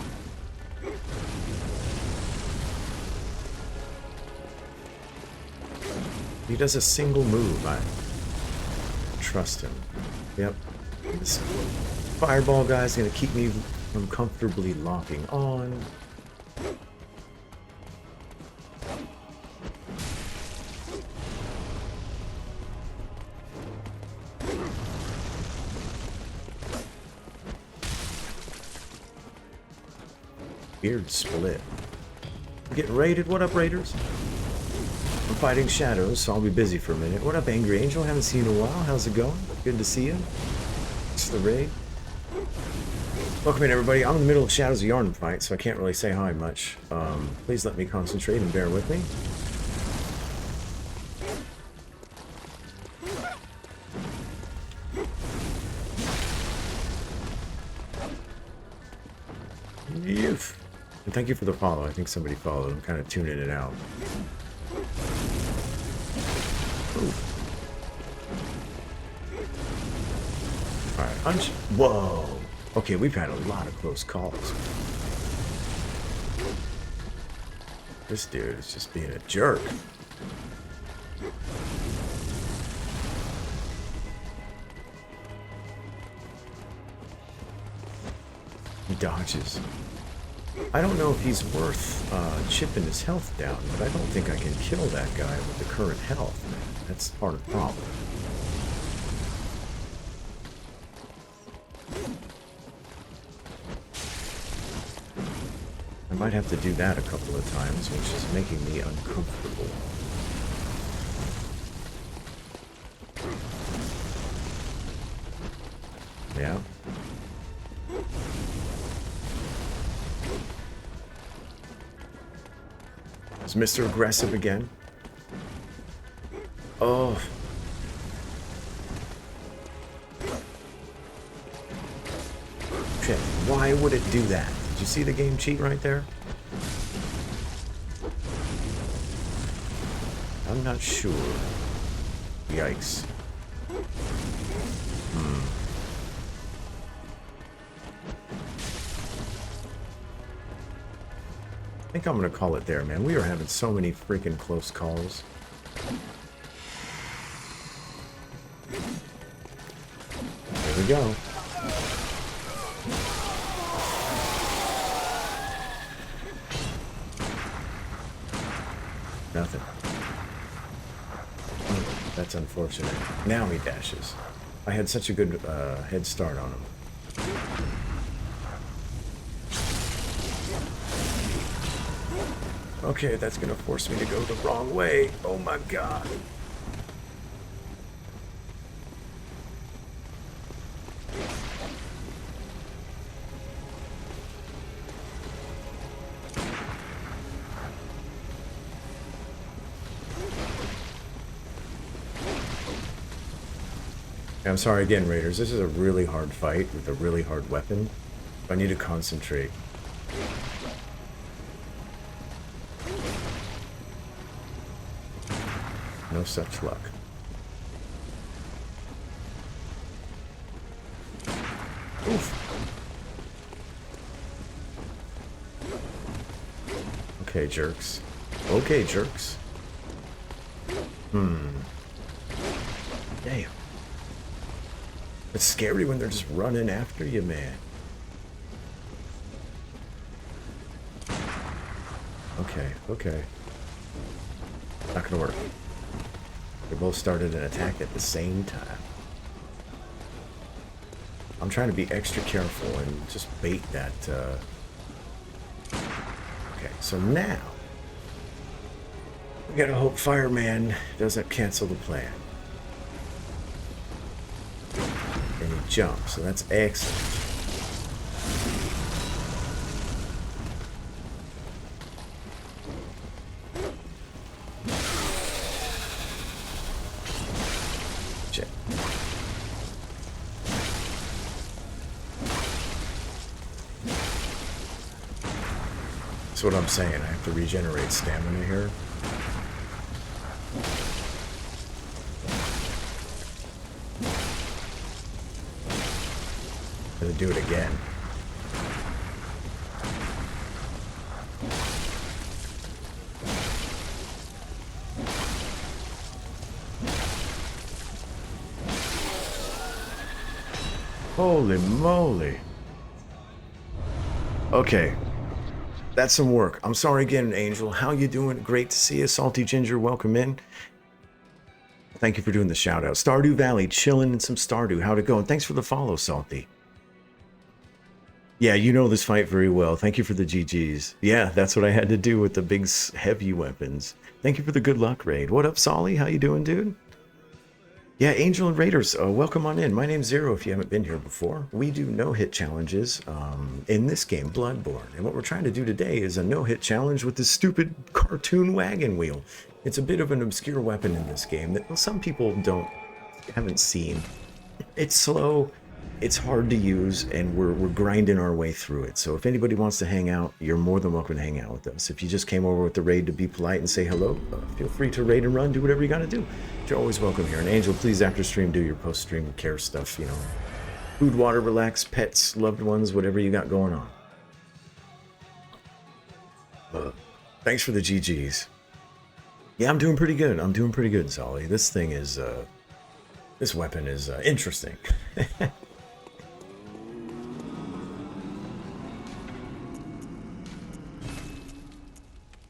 He does a single move. I trust him. Yep. This fireball guy's gonna keep me from comfortably locking on. Weird split. We're getting raided. What up, raiders? I'm fighting shadows, so I'll be busy for a minute. What up, Angry Angel? Haven't seen you in a while. How's it going? Good to see you. It's the raid. Welcome in, everybody. I'm in the middle of Shadows of Yarn fight, so I can't really say hi much. Please let me concentrate and bear with me. Youth. And thank you for the follow. I think somebody followed. I'm kind of tuning it out. Ooh. Alright, whoa! Okay, we've had a lot of close calls. This dude is just being a jerk. He dodges. I don't know if he's worth chipping his health down, but I don't think I can kill that guy with the current health. That's part of the problem. I might have to do that a couple of times, which is making me uncomfortable. Yeah. Is Mr. Aggressive again? Oh. Shit, why would it do that? Did you see the game cheat right there? I'm not sure. Yikes. I think I'm gonna call it there, man. We are having so many freaking close calls. There we go. Nothing. Oh, that's unfortunate. Now he dashes. I had such a good head start on him. Okay, that's gonna force me to go the wrong way. Oh my god. I'm sorry again, Raiders. This is a really hard fight with a really hard weapon. I need to concentrate. no such luck. Oof. Okay, jerks. Okay, jerks. Damn. It's scary when they're just running after you, man. Okay, okay. Not gonna work. They both started an attack at the same time. I'm trying to be extra careful and just bait that, Okay, so now... we gotta hope Fireman doesn't cancel the plan. And he jumps, so that's excellent. Shit. That's what I'm saying. I have to regenerate stamina here. I'm gonna do it again. Holy moly. Okay. That's some work. I'm sorry again, Angel. How you doing? Great to see you. Salty Ginger, welcome in. Thank you for doing the shout out. Stardew Valley, chilling in some Stardew. How'd it go? And thanks for the follow, Salty. Yeah, you know this fight very well. Thank you for the GGs. Yeah, that's what I had to do with the big heavy weapons. Thank you for the good luck raid. What up, Solly? How you doing, dude? Yeah, Angel and Raiders, welcome on in. My name's Zero if you haven't been here before. We do no-hit challenges in this game, Bloodborne. And what we're trying to do today is a no-hit challenge with this stupid cartoon wagon wheel. It's a bit of an obscure weapon in this game that some people haven't seen. It's slow, it's hard to use, and we're grinding our way through it. So if anybody wants to hang out, you're more than welcome to hang out with us. If you just came over with the raid to be polite and say hello, feel free to raid and run, do whatever you gotta do. You're always welcome here. And Angel, please after stream do your post-stream care stuff, you know. Food, water, relax, pets, loved ones, whatever you got going on. Thanks for the GGs. Yeah, I'm doing pretty good. I'm doing pretty good, Solly. This thing is, this weapon is interesting.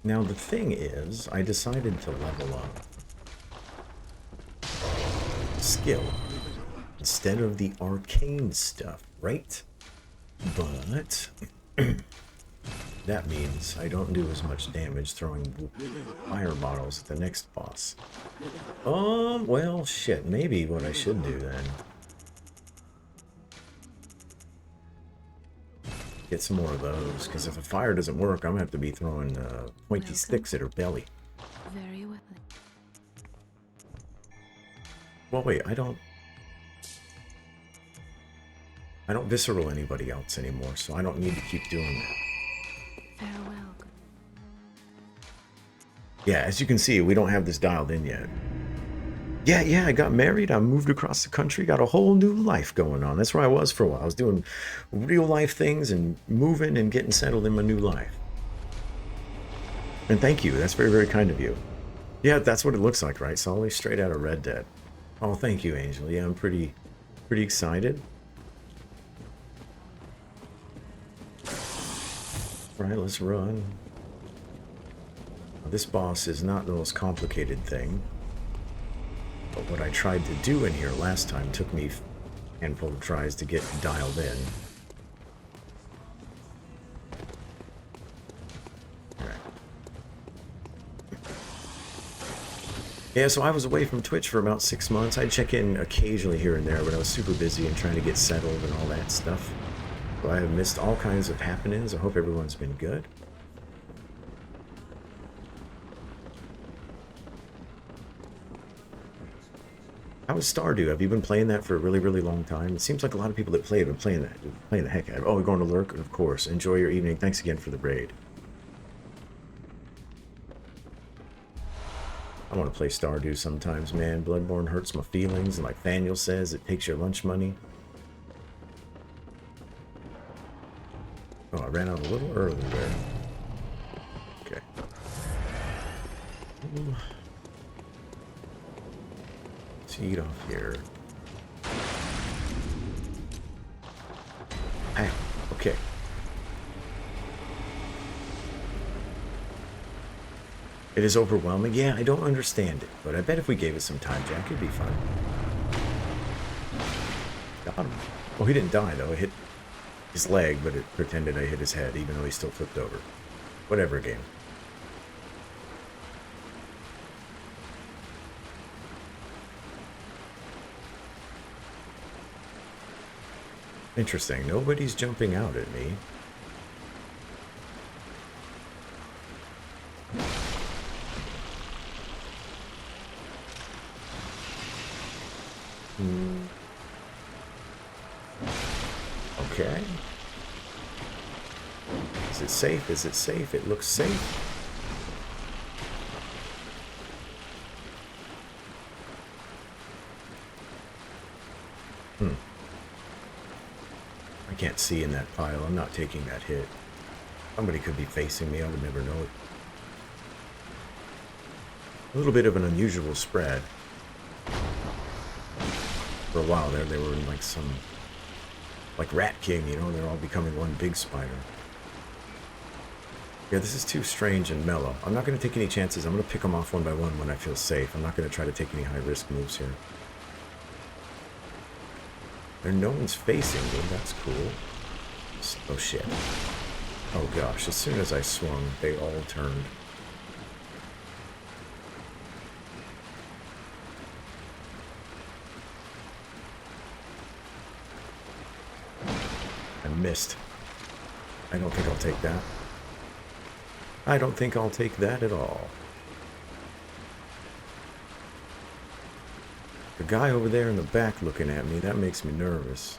Now the thing is, I decided to level up skill instead of the arcane stuff, right? But that means I don't do as much damage throwing fire bottles at the next boss. Well, shit, maybe what I should do then. Get some more of those, because if a fire doesn't work, I'm gonna have to be throwing pointy sticks at her belly. Very well. Well, wait, I don't visceral anybody else anymore, so I don't need to keep doing that. Farewell. Yeah, as you can see, we don't have this dialed in yet. Yeah, I got married, I moved across the country, got a whole new life going on. That's where I was for a while. I was doing real life things and moving and getting settled in my new life. And thank you, that's very, very kind of you. Yeah, that's what it looks like, right, Solly? Straight out of Red Dead. Oh, thank you, Angel. Yeah, I'm pretty excited. Right, let's run. This boss is not the most complicated thing. But what I tried to do in here last time took me a handful of tries to get dialed in. Yeah, so I was away from Twitch for about 6 months. I'd check in occasionally here and there, but I was super busy and trying to get settled and all that stuff. So I have missed all kinds of happenings. I hope everyone's been good. How is Stardew? Have you been playing that for a really, really long time? It seems like a lot of people that play have been playing the heck out of it. Oh, we're going to lurk? Of course. Enjoy your evening. Thanks again for the raid. I want to play Stardew sometimes, man. Bloodborne hurts my feelings, and like Daniel says, it takes your lunch money. Oh, I ran out a little early there. Okay. Let's eat off here. Ah, okay. It is overwhelming. Yeah, I don't understand it, but I bet if we gave it some time, Jack, it'd be fun. Got him. Oh, he didn't die, though. I hit his leg, but it pretended I hit his head, even though he still flipped over. Whatever, game. Interesting. Nobody's jumping out at me. Okay. Is it safe? Is it safe? It looks safe. I can't see in that pile. I'm not taking that hit. Somebody could be facing me. I would never know it. A little bit of an unusual spread. For a while there, they were in like some... like Rat King, you know? They're all becoming one big spider. Yeah, this is too strange and mellow. I'm not going to take any chances. I'm going to pick them off one by one when I feel safe. I'm not going to try to take any high-risk moves here. And no one's facing me. That's cool. Oh, shit. Oh, gosh. As soon as I swung, they all turned. I missed. I don't think I'll take that. I don't think I'll take that at all. The guy over there in the back looking at me, that makes me nervous.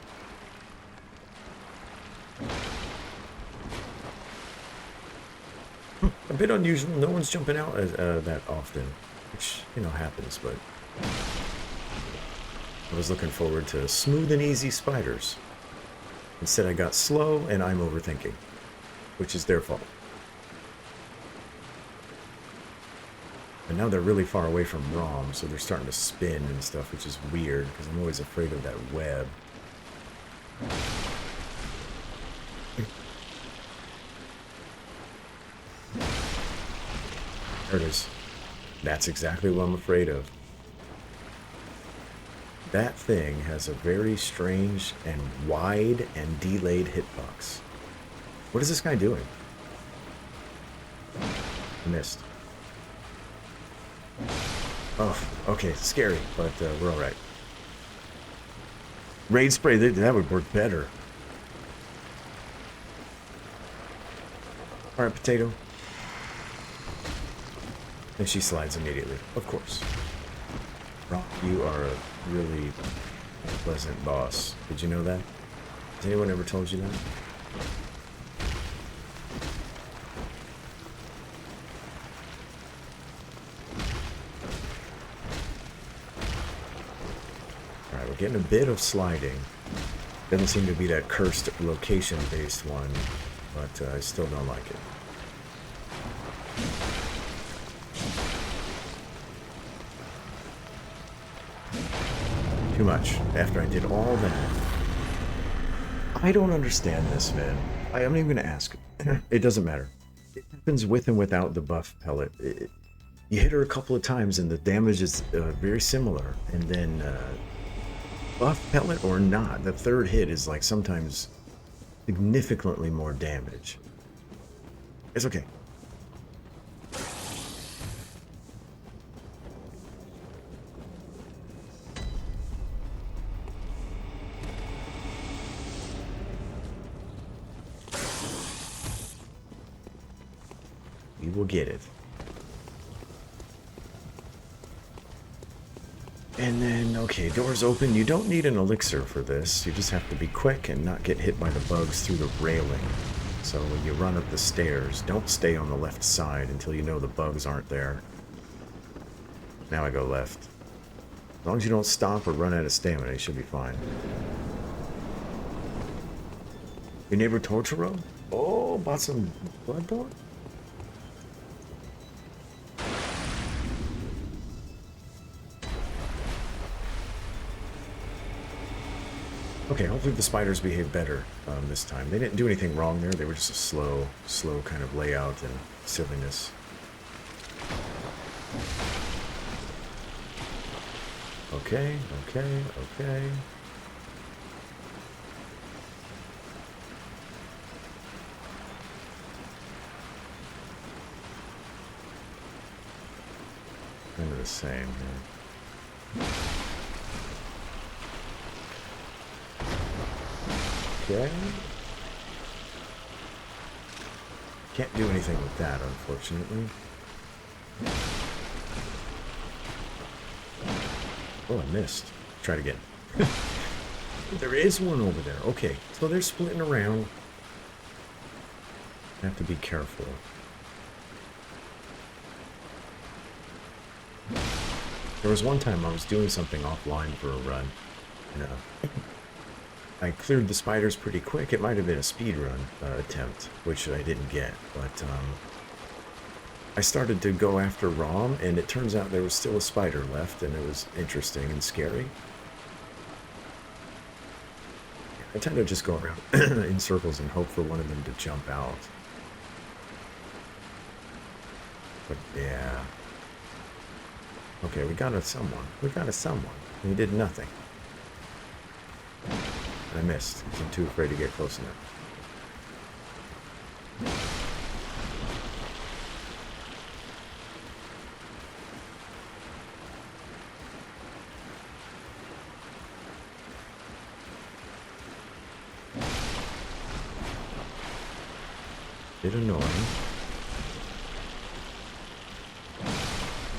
A bit unusual. No one's jumping out that often, which, you know, happens, but I was looking forward to smooth and easy spiders. Instead, I got slow, and I'm overthinking, which is their fault. And now they're really far away from Rom, so they're starting to spin and stuff, which is weird, because I'm always afraid of that web. There it is. That's exactly what I'm afraid of. That thing has a very strange and wide and delayed hitbox. What is this guy doing? I missed. Oh, okay, scary, but we're alright. Raid spray, that would work better. Alright, potato. And she slides immediately, of course. Rock, you are a really unpleasant boss. Did you know that? Has anyone ever told you that? Alright, we're getting a bit of sliding. Doesn't seem to be that cursed location-based one, but I still don't like it. Too much. After I did all that. I don't understand this, man. I'm not even going to ask. It doesn't matter. It happens with and without the buff pellet. You hit her a couple of times and the damage is very similar. And then buff pellet or not, the third hit is like sometimes significantly more damage. It's okay. We will get it. And then, okay, doors open. You don't need an elixir for this. You just have to be quick and not get hit by the bugs through the railing. So when you run up the stairs, don't stay on the left side until you know the bugs aren't there. Now I go left. As long as you don't stop or run out of stamina, you should be fine. Your neighbor Torturo? Oh, bought some Bloodborne? Okay, hopefully the spiders behave better this time. They didn't do anything wrong there. They were just a slow kind of layout and silliness. Okay. Kind of the same, yeah. Okay. Can't do anything with that, unfortunately. Oh, I missed. Try it again. There is one over there. Okay, so they're splitting around. I have to be careful. There was one time I was doing something offline for a run. I cleared the spiders pretty quick. It might have been a speed run attempt, which I didn't get. But I started to go after Rom, and it turns out there was still a spider left, and it was interesting and scary. I tend to just go around in circles and hope for one of them to jump out. But yeah. Okay, we got a someone. He did nothing. I missed because I'm too afraid to get close enough. Bit annoying.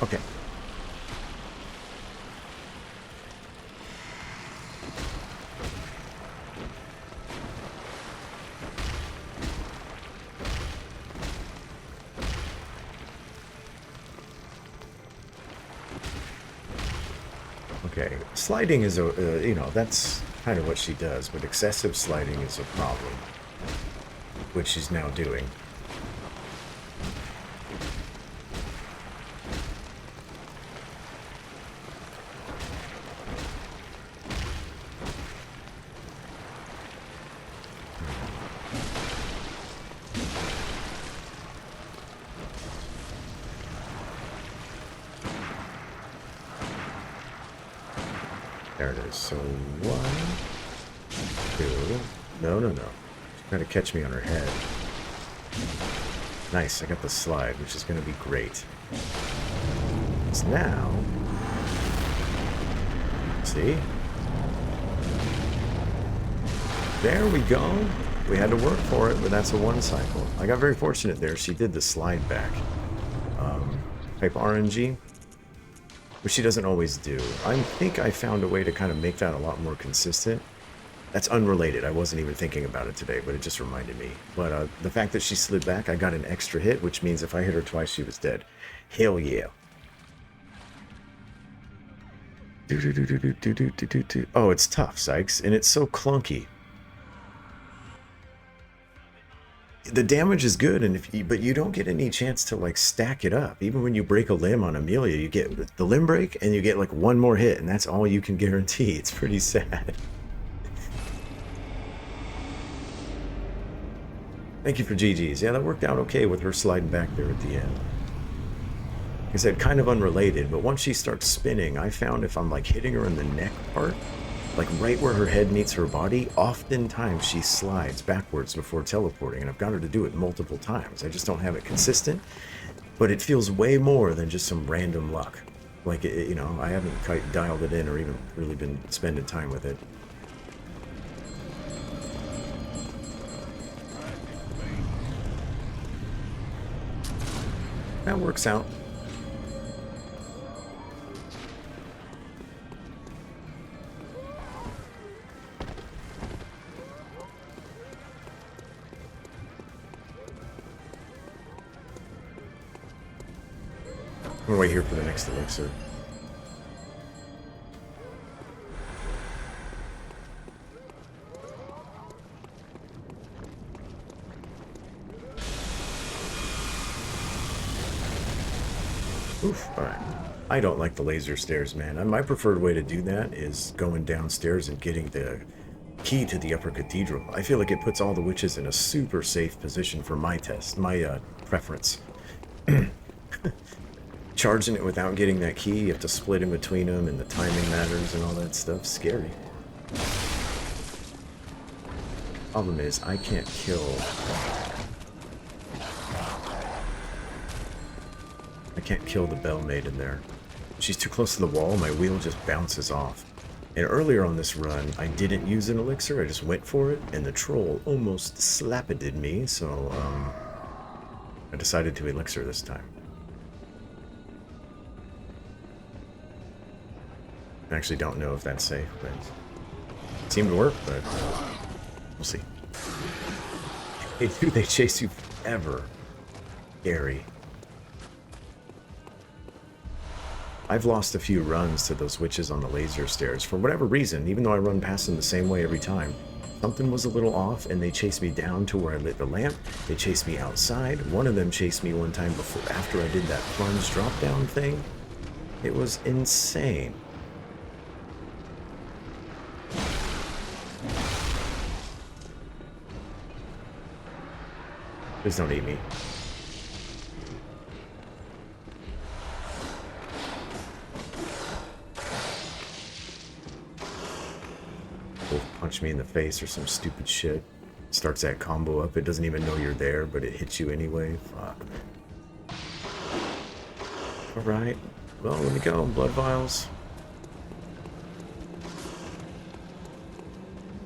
Okay. Okay, sliding is a, you know, that's kind of what she does, but excessive sliding is a problem, which she's now doing. There it is. So 1, 2. No. She's trying to catch me on her head. Nice. I got the slide, which is going to be great. It's now. See? There we go. We had to work for it, but that's a 1 cycle. I got very fortunate there. She did the slide back. Type RNG. Which she doesn't always do. I think I found a way to kind of make that a lot more consistent. That's unrelated. I wasn't even thinking about it today, but it just reminded me. But the fact that she slid back, I got an extra hit, which means if I hit her twice, she was dead. Hell yeah. Oh, it's tough, Sykes, and it's so clunky. The damage is good, and but you don't get any chance to like stack it up. Even when you break a limb on Amelia, you get the limb break and you get like 1 more hit, and that's all you can guarantee. It's pretty sad. Thank you for GG's. Yeah, that worked out okay with her sliding back there at the end. Like I said, kind of unrelated, but once she starts spinning, I found if I'm like hitting her in the neck part, like right where her head meets her body, oftentimes she slides backwards before teleporting, and I've got her to do it multiple times. I just don't have it consistent, but it feels way more than just some random luck. Like, you know, I haven't quite dialed it in or even really been spending time with it. That works out. I'm gonna wait here for the next elixir. Oof, alright. I don't like the laser stairs, man. My preferred way to do that is going downstairs and getting the key to the upper cathedral. I feel like it puts all the witches in a super safe position for my test, my preference. Charging it without getting that key, you have to split in between them, and the timing matters and all that stuff. Scary. Problem is, I can't kill... I can't kill the bell maiden there. She's too close to the wall, my wheel just bounces off. And earlier on this run, I didn't use an elixir, I just went for it, and the troll almost slapped me, so I decided to elixir this time. I actually don't know if that's safe, but it seemed to work, but we'll see. Hey dude, they chase you forever. Scary. I've lost a few runs to those witches on the laser stairs for whatever reason, even though I run past them the same way every time. Something was a little off, and they chased me down to where I lit the lamp. They chased me outside. One of them chased me one time before, after I did that plunge drop down thing. It was insane. Please don't eat me. Will punch me in the face or some stupid shit. Starts that combo up. It doesn't even know you're there, but it hits you anyway. Fuck. Alright. Well, let me go. Blood vials.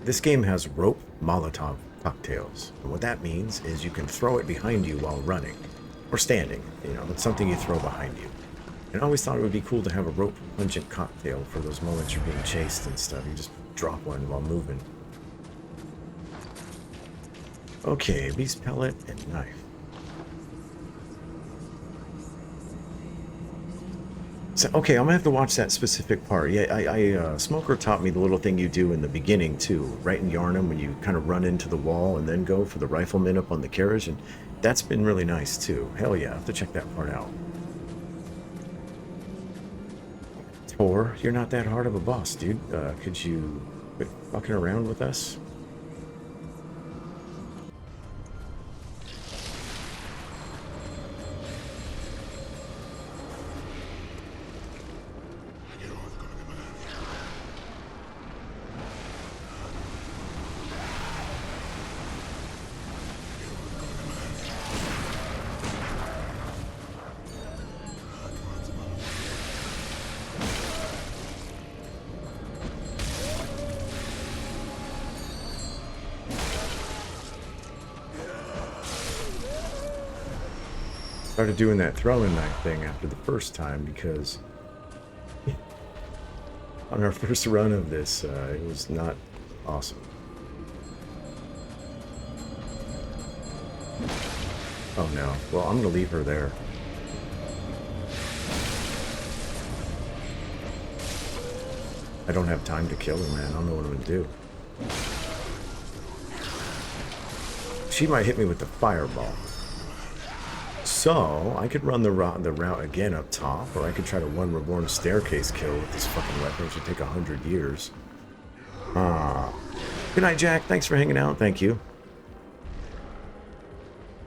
This game has rope Molotov cocktails. And what that means is you can throw it behind you while running. Or standing. You know, it's something you throw behind you. And I always thought it would be cool to have a rope pungent cocktail for those moments you're being chased and stuff. You just drop one while moving. Okay, beast pellet and knife. So, okay, I'm gonna have to watch that specific part. Yeah, Smoker taught me the little thing you do in the beginning too, right in Yarnum, when you kind of run into the wall and then go for the rifleman up on the carriage, and that's been really nice too. Hell yeah, I have to check that part out. Tor, you're not that hard of a boss, dude. Could you quit fucking around with us? Started doing that throwing knife thing after the first time because on our first run of this, it was not awesome. Oh no. Well, I'm gonna leave her there. I don't have time to kill her, man. I don't know what I'm gonna do. She might hit me with the fireball. So, I could run the route again up top, or I could try to one reborn staircase kill with this fucking weapon, which would take 100 years. Good night, Jack. Thanks for hanging out. Thank you.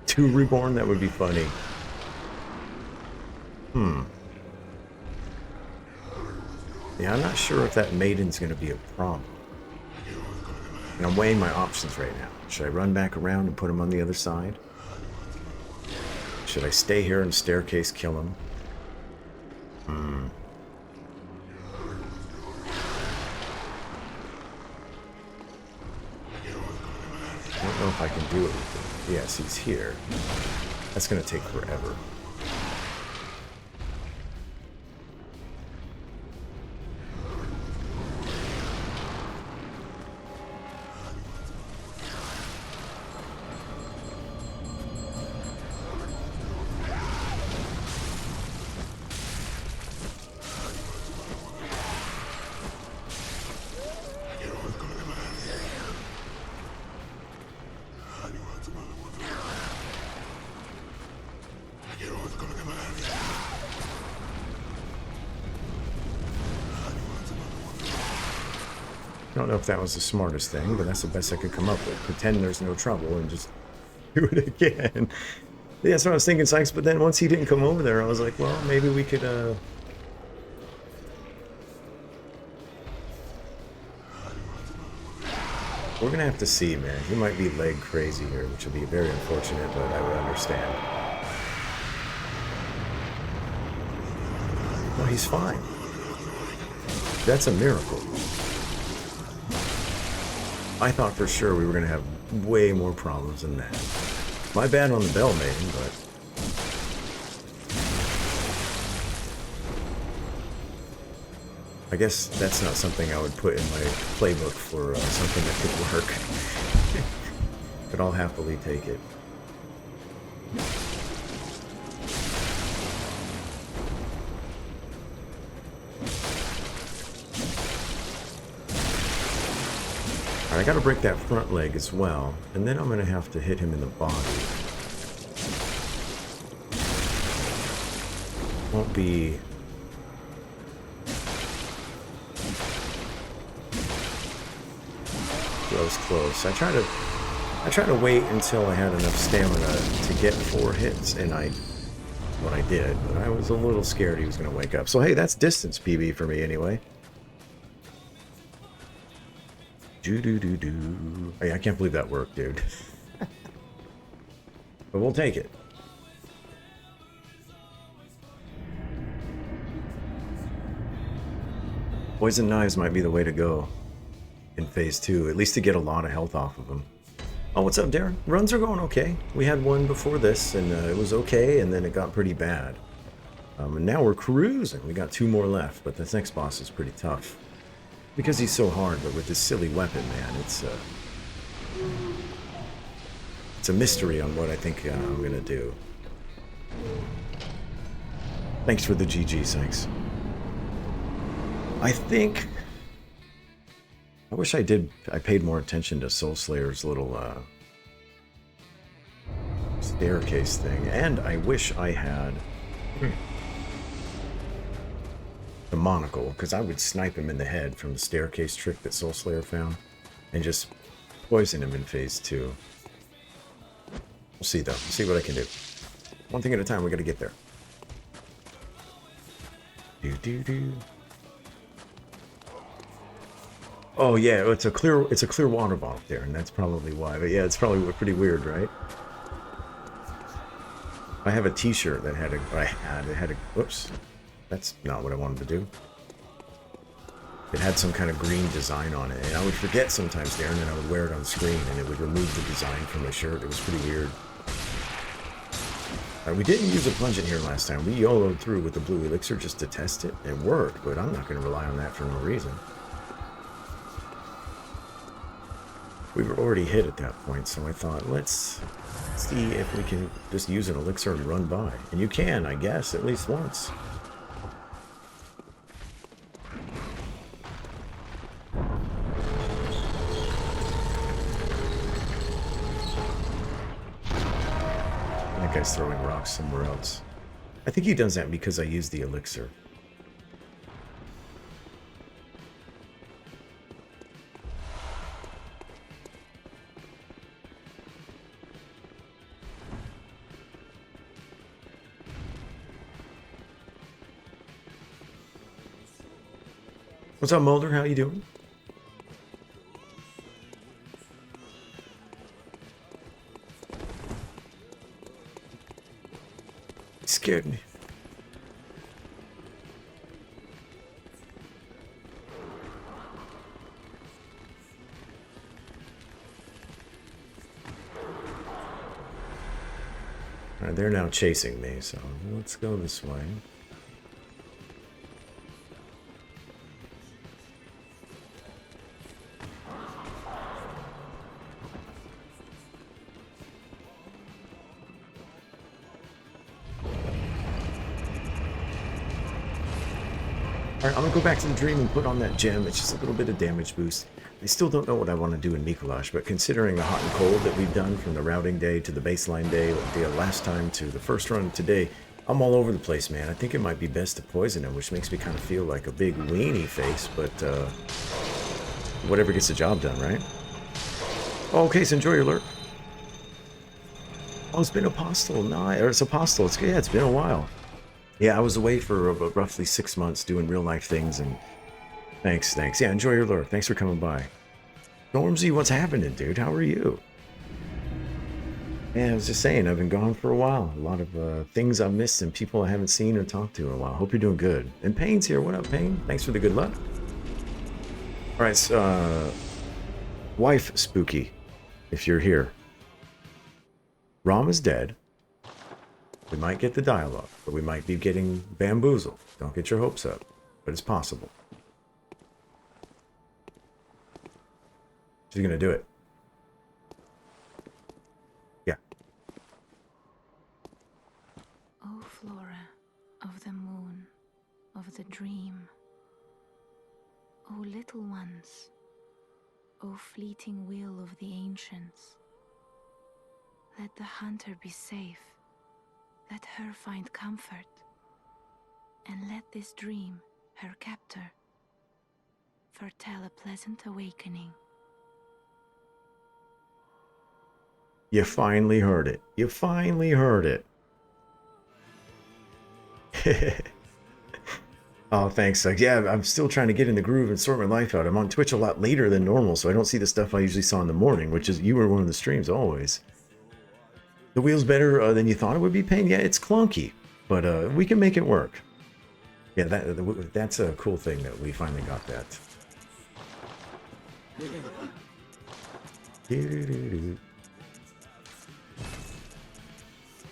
2 reborn? That would be funny. Yeah, I'm not sure if that maiden's going to be a problem. And I'm weighing my options right now. Should I run back around and put him on the other side? Should I stay here and staircase kill him? I don't know if I can do it with him. Yes, he's here. That's going to take forever. I don't know if that was the smartest thing, but that's the best I could come up with. Pretend there's no trouble and just do it again. Yeah, that's what I was thinking, Sykes, but then once he didn't come over there, I was like, well, maybe we could, we're gonna have to see, man. He might be leg crazy here, which would be very unfortunate, but I would understand. No, he's fine. That's a miracle. I thought for sure we were gonna have way more problems than that. My bad on the bell mating, but I guess that's not something I would put in my playbook for something that could work. But I'll happily take it. Alright, I gotta break that front leg as well, and then I'm gonna have to hit him in the body. Won't be... close. I try to wait until I had enough stamina to get 4 hits, and what I did, but I was a little scared he was going to wake up. So hey, that's distance PB for me anyway. Hey, I can't believe that worked, dude. But we'll take it. Poison knives might be the way to go in phase 2, at least to get a lot of health off of them. Oh, what's up, Darren? Runs are going okay. We had one before this, and it was okay, and then it got pretty bad. And now we're cruising. We got 2 more left, but this next boss is pretty tough. Because he's so hard, but with this silly weapon, man, it's a mystery on what I think I'm going to do. Thanks for the GG, Sykes. I think... I wish I paid more attention to Soul Slayer's little staircase thing, and I wish I had the monocle, because I would snipe him in the head from the staircase trick that Soul Slayer found, and just poison him in phase 2. We'll see though, see what I can do. One thing at a time, we gotta get there. Oh yeah, it's a clear water bottle there, and that's probably why. But yeah, it's probably pretty weird, right? I have a T-shirt that had a. Whoops, that's not what I wanted to do. It had some kind of green design on it, and I would forget sometimes, Darren, and I would wear it on screen, and it would remove the design from my shirt. It was pretty weird. We didn't use a plungent here last time. We YOLO'd through with the blue elixir just to test it. It worked, but I'm not going to rely on that for no reason. We were already hit at that point, so I thought, let's see if we can just use an elixir and run by. And you can, I guess, at least once. That guy's throwing rocks somewhere else. I think he does that because I used the elixir. What's up, Mulder? How you doing? It scared me. All right, they're now chasing me, so let's go this way. Alright, I'm gonna go back to the dream and put on that gem. It's just a little bit of damage boost. I still don't know what I want to do in Mikolash, but considering the hot and cold that we've done from the routing day to the baseline day, the last time to the first run today, I'm all over the place, man. I think it might be best to poison him, which makes me kind of feel like a big weenie face, but whatever gets the job done, right? Oh, okay, so enjoy your lurk. Oh, it's been Apostle. No, or it's Apostle. It's, yeah, it's been a while. Yeah, I was away for roughly 6 months doing real life things, and thanks. Yeah, enjoy your lurk. Thanks for coming by. Normsy, what's happening, dude? How are you? Yeah, I was just saying, I've been gone for a while. A lot of things I've missed and people I haven't seen or talked to in a while. Hope you're doing good. And Payne's here. What up, Payne? Thanks for the good luck. All right, wife Spooky, if you're here. Rom is dead. We might get the dialogue, but we might be getting bamboozled. Don't get your hopes up, but it's possible. She's gonna do it. Yeah. O Flora of the moon, of the dream. O little ones, O fleeting wheel of the ancients. Let the hunter be safe. Let her find comfort, and let this dream, her captor, foretell a pleasant awakening. You finally heard it. You finally heard it. Oh, thanks. Like, yeah, I'm still trying to get in the groove and sort my life out. I'm on Twitch a lot later than normal, so I don't see the stuff I usually saw in the morning, which is, you were one of the streams always. The wheel's better than you thought it would be, Payne? Yeah, it's clunky, but we can make it work. Yeah, that's a cool thing that we finally got that.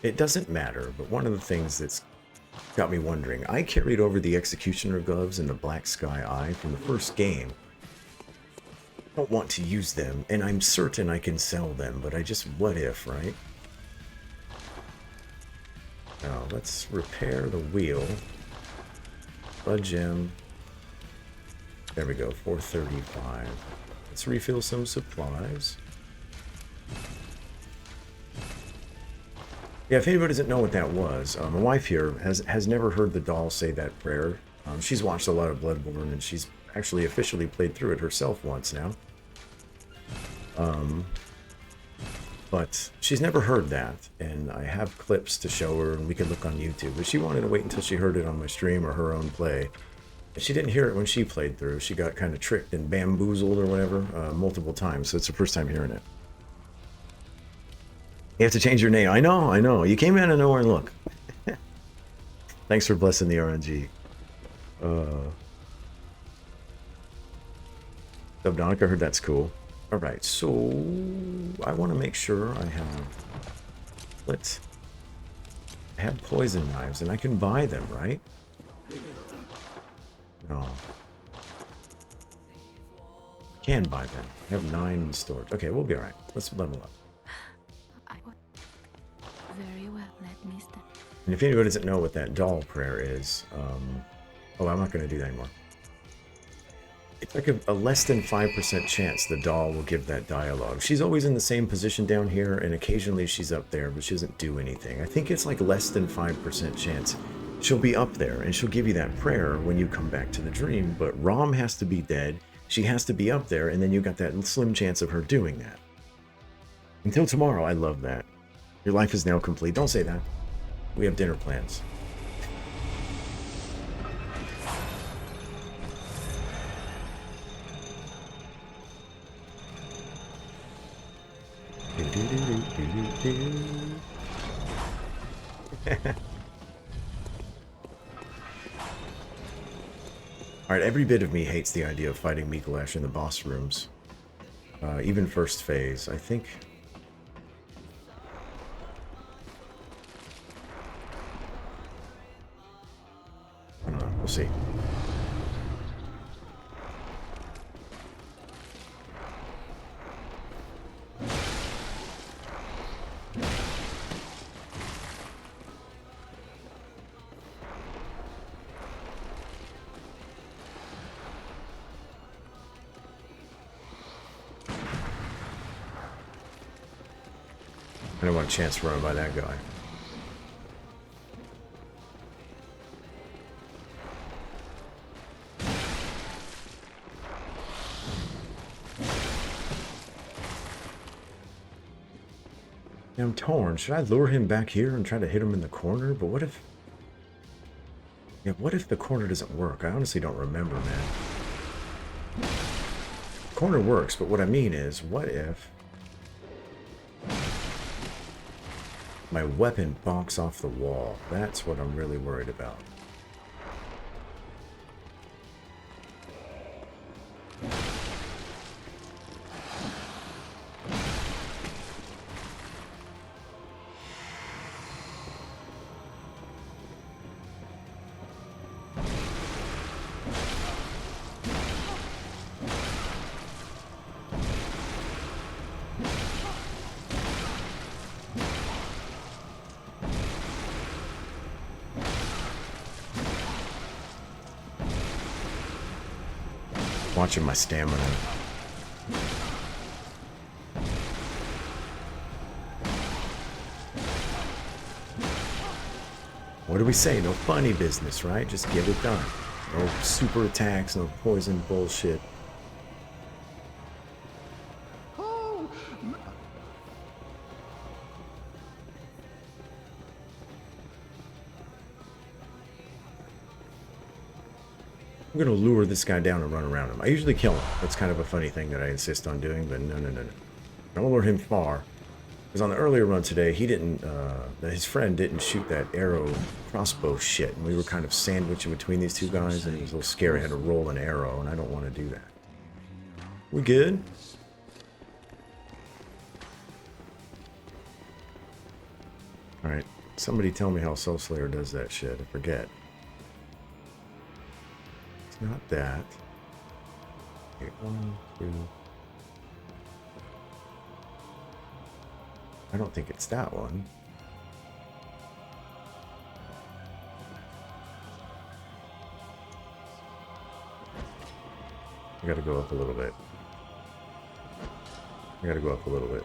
It doesn't matter, but one of the things that's got me wondering, I carried over the Executioner gloves and the Black Sky Eye from the first game. I don't want to use them, and I'm certain I can sell them, but I just, what if, right? Now, let's repair the wheel. Blood gem. There we go, 435. Let's refill some supplies. Yeah, if anybody doesn't know what that was, my wife here has never heard the doll say that prayer. She's watched a lot of Bloodborne, and she's actually officially played through it herself once now. But she's never heard that, and I have clips to show her, and we can look on YouTube. But she wanted to wait until she heard it on my stream or her own play. And she didn't hear it when she played through. She got kind of tricked and bamboozled or whatever multiple times, so it's the first time hearing it. You have to change your name. I know. You came out of nowhere and look. Thanks for blessing the RNG. Subdonic, I heard that's cool. Alright, so I want to make sure I have poison knives, and I can buy them, right? No. Can buy them. I have 9 in storage. Okay, we'll be alright. Let's level up. Very well, let me step. And if anybody doesn't know what that doll prayer is, oh, I'm not going to do that anymore. It's like a less than 5% chance the doll will give that dialogue. She's always in the same position down here, and occasionally she's up there, but she doesn't do anything. I think it's like less than 5% chance she'll be up there, and she'll give you that prayer when you come back to the dream, but Rom has to be dead, she has to be up there, and then you got that slim chance of her doing that. Until tomorrow, I love that. Your life is now complete. Don't say that. We have dinner plans. Alright, every bit of me hates the idea of fighting Mikolash in the boss rooms. Even first phase. I think... I don't know. We'll see. I don't want a chance to run by that guy. Yeah, I'm torn. Should I lure him back here and try to hit him in the corner? But what if... Yeah, what if the corner doesn't work? I honestly don't remember, man. Corner works, but what I mean is, what if... my weapon bonks off the wall? That's what I'm really worried about. Watching my stamina. What do we say? No funny business, right? Just get it done. No super attacks, no poison bullshit. I'm gonna lure this guy down and run around him. I usually kill him. That's kind of a funny thing that I insist on doing, but no. Don't lure him far. Because on the earlier run today, he didn't, his friend didn't shoot that arrow crossbow shit, and we were kind of sandwiching between these two guys, and it was a little scary. I had to roll an arrow, and I don't want to do that. We good? Alright, somebody tell me how Soul Slayer does that shit. I forget. It's not that. Okay, 1, 2... I don't think it's that one. I gotta go up a little bit. I gotta go up a little bit.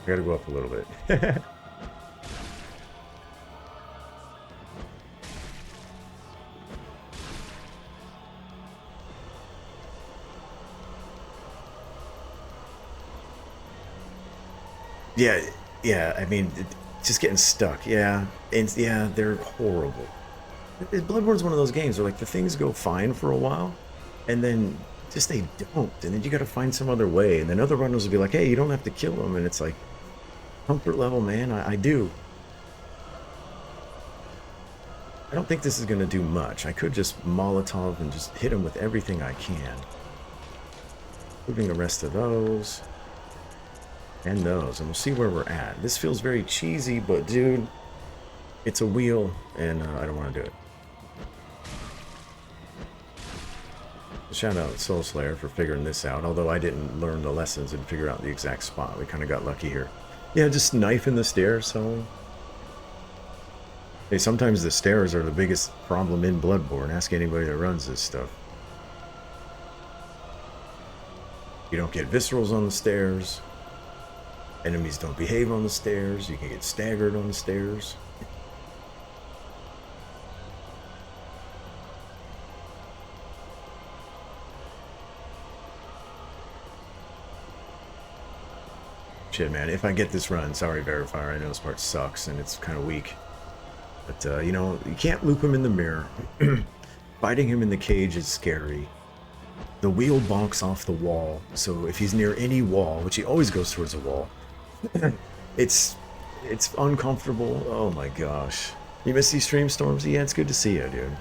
I gotta go up a little bit. Yeah, I mean, just getting stuck, yeah. And yeah, they're horrible. Bloodborne's one of those games where, like, the things go fine for a while, and then just they don't, and then you gotta find some other way, and then other runners will be like, hey, you don't have to kill them, and it's like, comfort level, man, I do. I don't think this is gonna do much. I could just Molotov and just hit him with everything I can. Including the rest of those. And those, and we'll see where we're at. This feels very cheesy, but dude, it's a wheel, and I don't want to do it. Shout out Soul Slayer for figuring this out, although I didn't learn the lessons and figure out the exact spot. We kind of got lucky here. Yeah, just knifing the stairs, so... Hey, sometimes the stairs are the biggest problem in Bloodborne. Ask anybody that runs this stuff. You don't get viscerals on the stairs. Enemies don't behave on the stairs. You can get staggered on the stairs. Shit, man. If I get this run, sorry, Verifier. I know this part sucks and it's kind of weak. But, you know, you can't loop him in the mirror. Fighting him in the cage is scary. The wheel bonks off the wall. So if he's near any wall, which he always goes towards a wall, it's uncomfortable. Oh my gosh. You miss these stream storms? Yeah, it's good to see you, dude.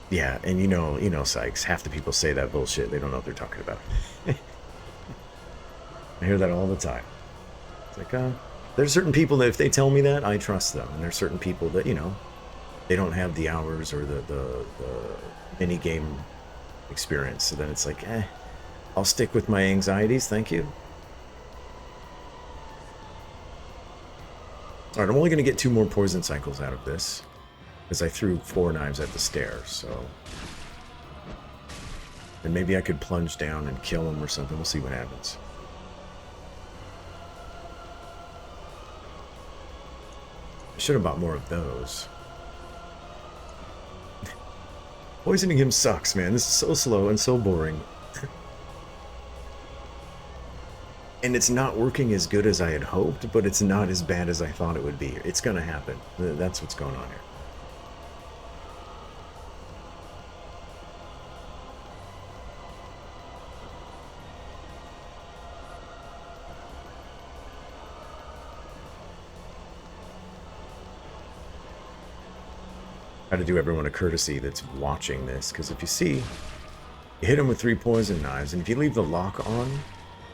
Yeah, and you know, Sykes, half the people say that bullshit. They don't know what they're talking about. I hear that all the time. It's like, there's certain people that if they tell me that, I trust them. And there's certain people that, you know, they don't have the hours or the mini game experience. So then it's like, I'll stick with my anxieties, thank you. Alright, I'm only going to get 2 more poison cycles out of this. Because I threw 4 knives at the stairs, so... And maybe I could plunge down and kill him or something. We'll see what happens. I should have bought more of those. Poisoning him sucks, man. This is so slow and so boring. And it's not working as good as I had hoped, but it's not as bad as I thought it would be. It's gonna happen. That's what's going on here. Try to do everyone a courtesy that's watching this, because if you see, you hit him with 3 poison knives, and if you leave the lock on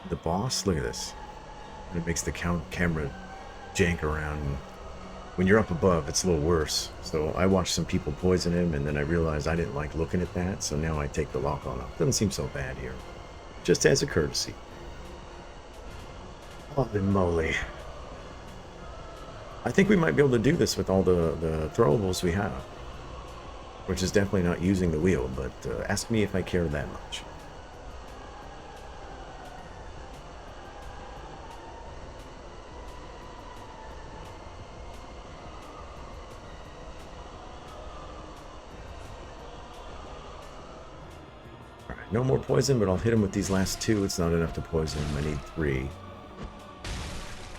the boss, look at this. And it makes the camera jank around. And when you're up above, it's a little worse. So I watched some people poison him, and then I realized I didn't like looking at that, so now I take the lock on off. Doesn't seem so bad here. Just as a courtesy. Holy moly. I think we might be able to do this with all the throwables we have. Which is definitely not using the wheel, but ask me if I care that much. Alright, no more poison, but I'll hit him with these last 2. It's not enough to poison him. I need 3.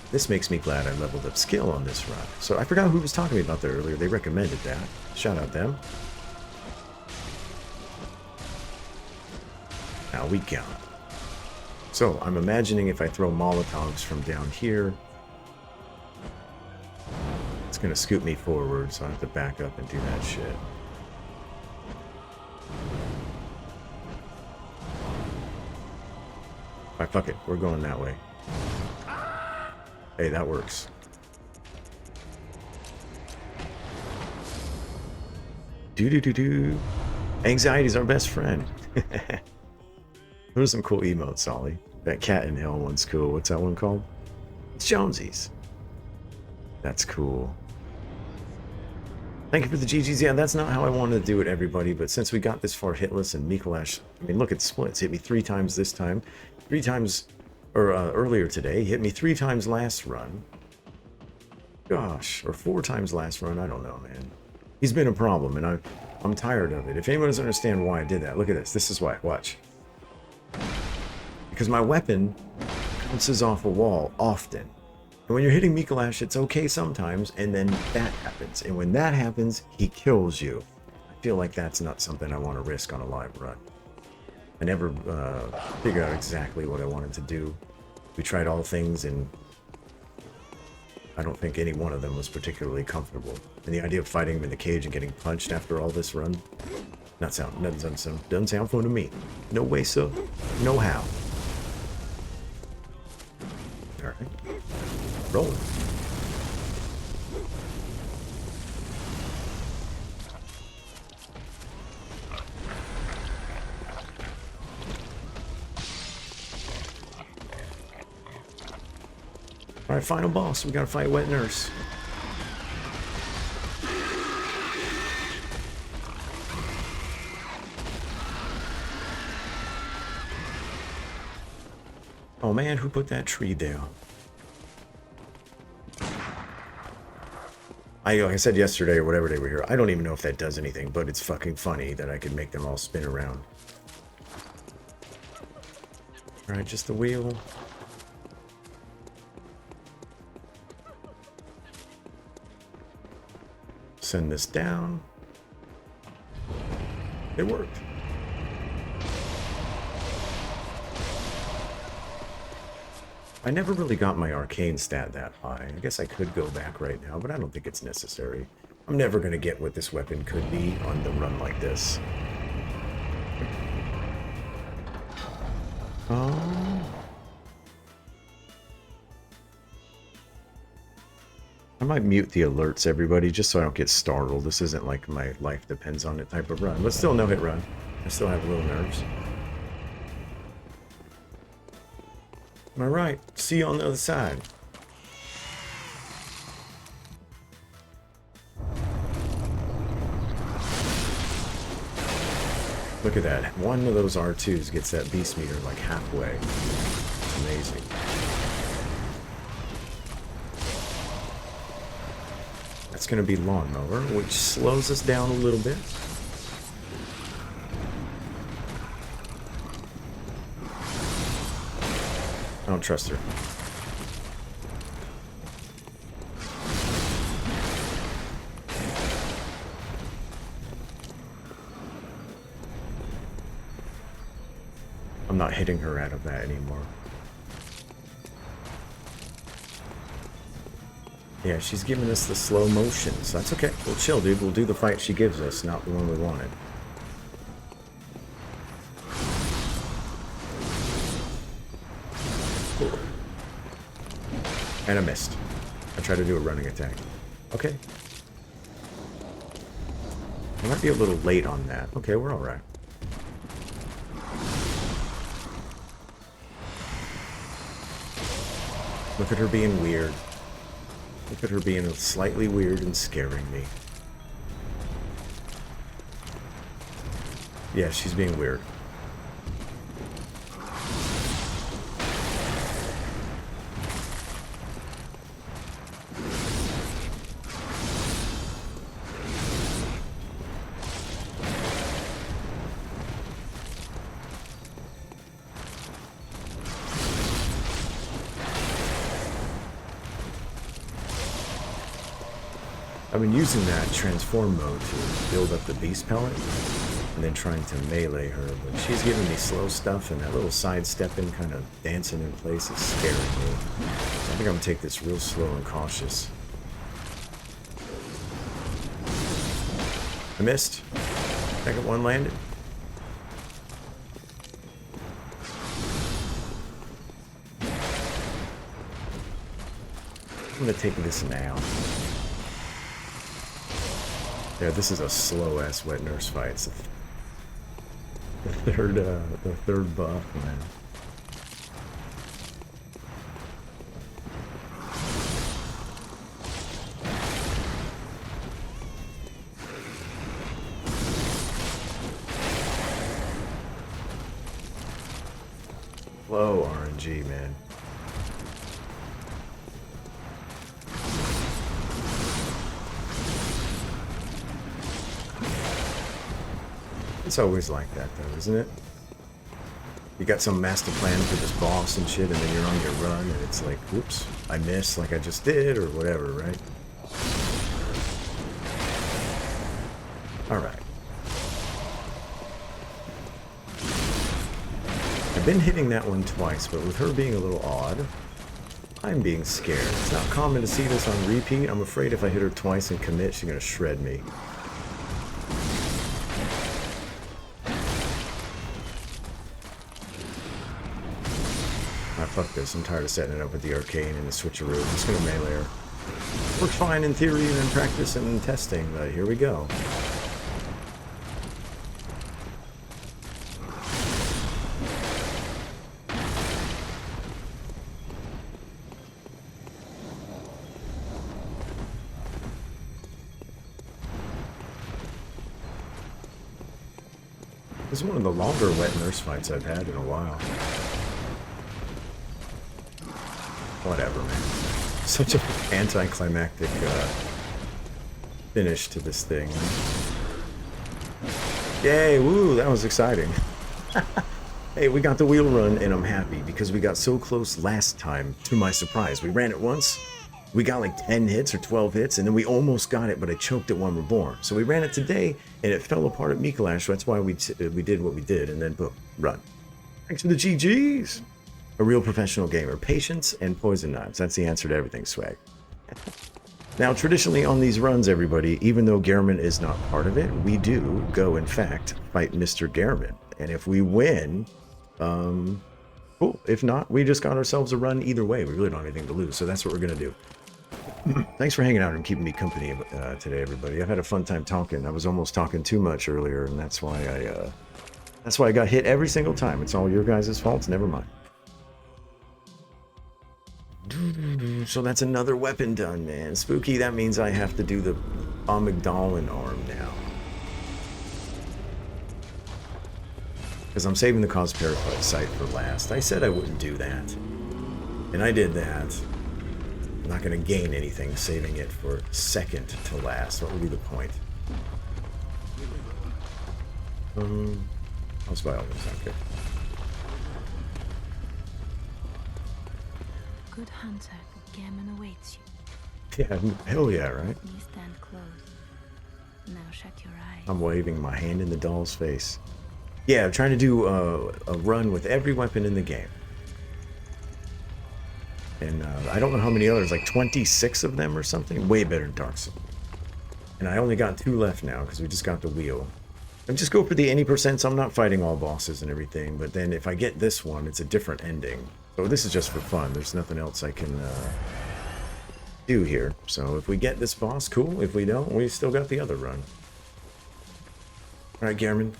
This makes me glad I leveled up skill on this run. So I forgot who was talking to me about that earlier. They recommended that. Shout out them. Now we count. So I'm imagining if I throw Molotovs from down here, it's going to scoot me forward, so I have to back up and do that shit. Alright, fuck it. We're going that way. Hey, that works. Do-do-do-do. Anxiety's our best friend. Those are some cool emotes, Ollie. That cat in hell one's cool. What's that one called? It's Jonesy's. That's cool. Thank you for the GGs. Yeah, that's not how I wanted to do it, everybody. But since we got this far hitless and Mikolash, I mean, look at the splits. Hit me 3 times this time. 3 times, or earlier today. Hit me 3 times last run. Gosh, or 4 times last run. I don't know, man. He's been a problem, and I'm tired of it. If anyone doesn't understand why I did that, look at this. This is why. Watch. Because my weapon bounces off a wall often. And when you're hitting Mikolash, it's okay sometimes, and then that happens. And when that happens, he kills you. I feel like that's not something I want to risk on a live run. I never figured out exactly what I wanted to do. We tried all things, and I don't think any one of them was particularly comfortable. And the idea of fighting him in the cage and getting punched after all this run, doesn't sound fun to me. No way, sir. No how. Alright. Rolling. Alright, final boss. We gotta fight Wet Nurse. Oh man, who put that tree down? Like I said yesterday or whatever day we were here, I don't even know if that does anything, but it's fucking funny that I can make them all spin around. Alright, just the wheel. Send this down. It worked. I never really got my arcane stat that high. I guess I could go back right now, but I don't think it's necessary. I'm never going to get what this weapon could be on the run like this. I might mute the alerts, everybody, just so I don't get startled. This isn't like my life depends on it type of run, but still no hit run. I still have little nerves. Alright, see you on the other side. Look at that. One of those R2s gets that beast meter like halfway. Amazing. That's going to be lawnmower, which slows us down a little bit. don't trust her. I'm not hitting her out of that anymore. Yeah, she's giving us the slow motion, so that's okay. We'll chill, dude. We'll do the fight she gives us, not the one we wanted. Cool. And I missed. I tried to do a running attack. Okay. I might be a little late on that. Okay, we're alright. Look at her being weird. Look at her being slightly weird and scaring me. Yeah, she's being weird. I've been using that transform mode to build up the beast pellet, and then trying to melee her, but she's giving me slow stuff, and that little sidestepping, kind of dancing in place is scaring me. I think I'm gonna take this real slow and cautious. I missed. Second one landed. I'm gonna take this now. Yeah, this is a slow-ass wet nurse fight. It's the third buff, man. Slow RNG, man. It's always like that, though, isn't it? You got some master plan for this boss and shit, and then you're on your run, and it's like, whoops, I missed like I just did, or whatever, right? Alright. I've been hitting that one twice, but with her being a little odd, I'm being scared. It's not common to see this on repeat. I'm afraid if I hit her twice and commit, she's gonna shred me. Fuck this, I'm tired of setting it up with the arcane and the switcheroo. I'm just gonna melee her. Works fine in theory and in practice and in testing, but here we go. This is one of the longer wet nurse fights I've had in a while. Whatever, man. Such an anticlimactic finish to this thing. Yay, woo, that was exciting. Hey, we got the wheel run, and I'm happy because we got so close last time, to my surprise. We ran it once, we got like 10 hits or 12 hits, and then we almost got it, but I choked at one reborn. So we ran it today, and it fell apart at Mikolash, so that's why we did what we did, and then boom, run. Thanks for the GGs! A real professional gamer. Patience and poison knives. That's the answer to everything, swag. Now, traditionally on these runs, everybody, even though Gehrman is not part of it, we do go, in fact, fight Mr. Gehrman. And if we win, cool. If not, we just got ourselves a run either way. We really don't have anything to lose, so that's what we're going to do. Thanks for hanging out and keeping me company today, everybody. I've had a fun time talking. I was almost talking too much earlier, and that's why I got hit every single time. It's all your guys' faults. Never mind. So that's another weapon done, man. Spooky, that means I have to do the amygdalin arm now. Because I'm saving the cause parasite for last. I said I wouldn't do that. And I did that. I'm not going to gain anything saving it for second to last. What would be the point? I'll just buy all this, okay. good hunter, Gammon awaits you. Yeah, hell yeah, right? You stand close. Now shut your eyes. I'm waving my hand in the doll's face. Yeah, I'm trying to do a run with every weapon in the game. And I don't know how many others, like 26 of them or something. Way better than Dark Souls. And I only got 2 left now because we just got the wheel. And just go for the any percent, so I'm not fighting all bosses and everything. But then if I get this one, it's a different ending. So this is just for fun. There's nothing else I can do here. So if we get this boss, cool. If we don't, we still got the other run. Alright, Gammon.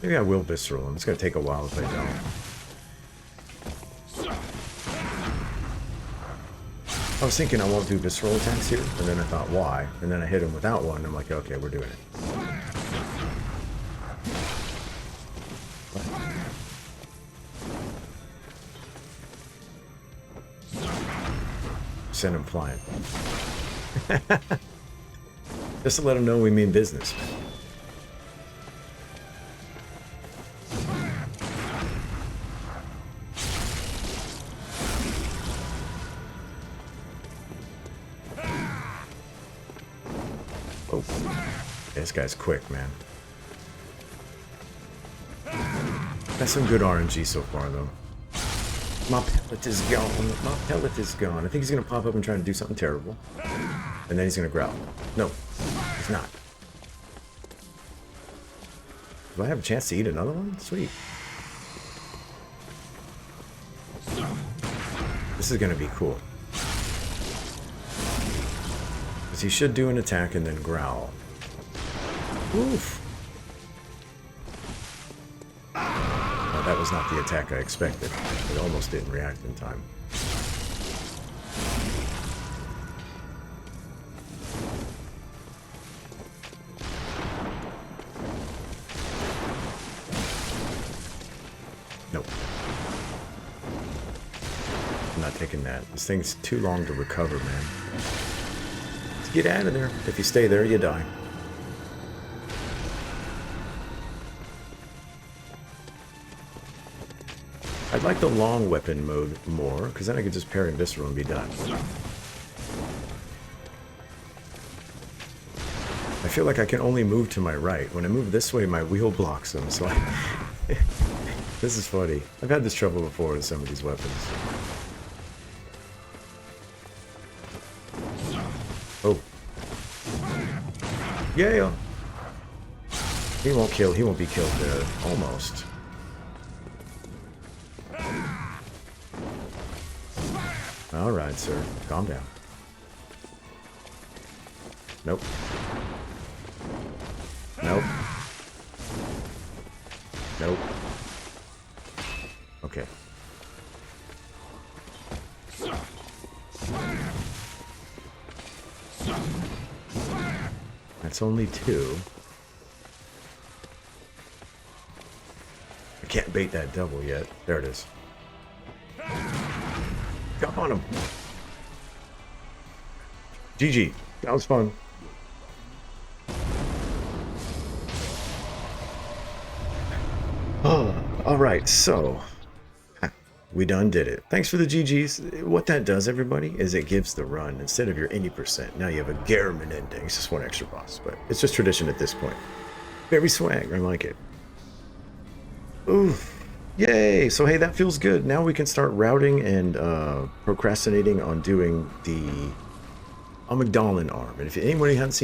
Maybe I will visceral him. It's gonna take a while if I don't. I was thinking I won't do visceral attacks here, and then I thought, why? And then I hit him without one, and I'm like, okay, we're doing it. Send him flying. Just to let him know we mean business. Oh, this guy's quick, man. That's some good RNG so far, though. My pellet is gone. My pellet is gone. I think he's going to pop up and try to do something terrible. And then he's going to growl. No, he's not. Do I have a chance to eat another one? Sweet. This is going to be cool. Because he should do an attack and then growl. Oof. Oh, that was not the attack I expected. It almost didn't react in time. Nope. I'm not taking that. This thing's too long to recover, man. Let's get out of there. If you stay there, you die. I'd like the long weapon mode more, because then I could just parry visceral and be done. I feel like I can only move to my right. When I move this way, my wheel blocks them, so this is funny. I've had this trouble before with some of these weapons. Oh. Yeah. He won't be killed there. Almost. Alright, sir. Calm down. Nope. Nope. Nope. Okay. That's only 2. I can't bait that double yet. There it is. Jump on him. GG. That was fun. Oh, alright, so we done did it. Thanks for the GGs. What that does, everybody, is it gives the run, instead of your any percent, now you have a Gammon ending. It's just one extra boss, but it's just tradition at this point. Very swag. I like it. Ooh. Yay! So hey, that feels good. Now we can start routing and procrastinating on doing the Amygdalin arm. And if anybody hasn't seen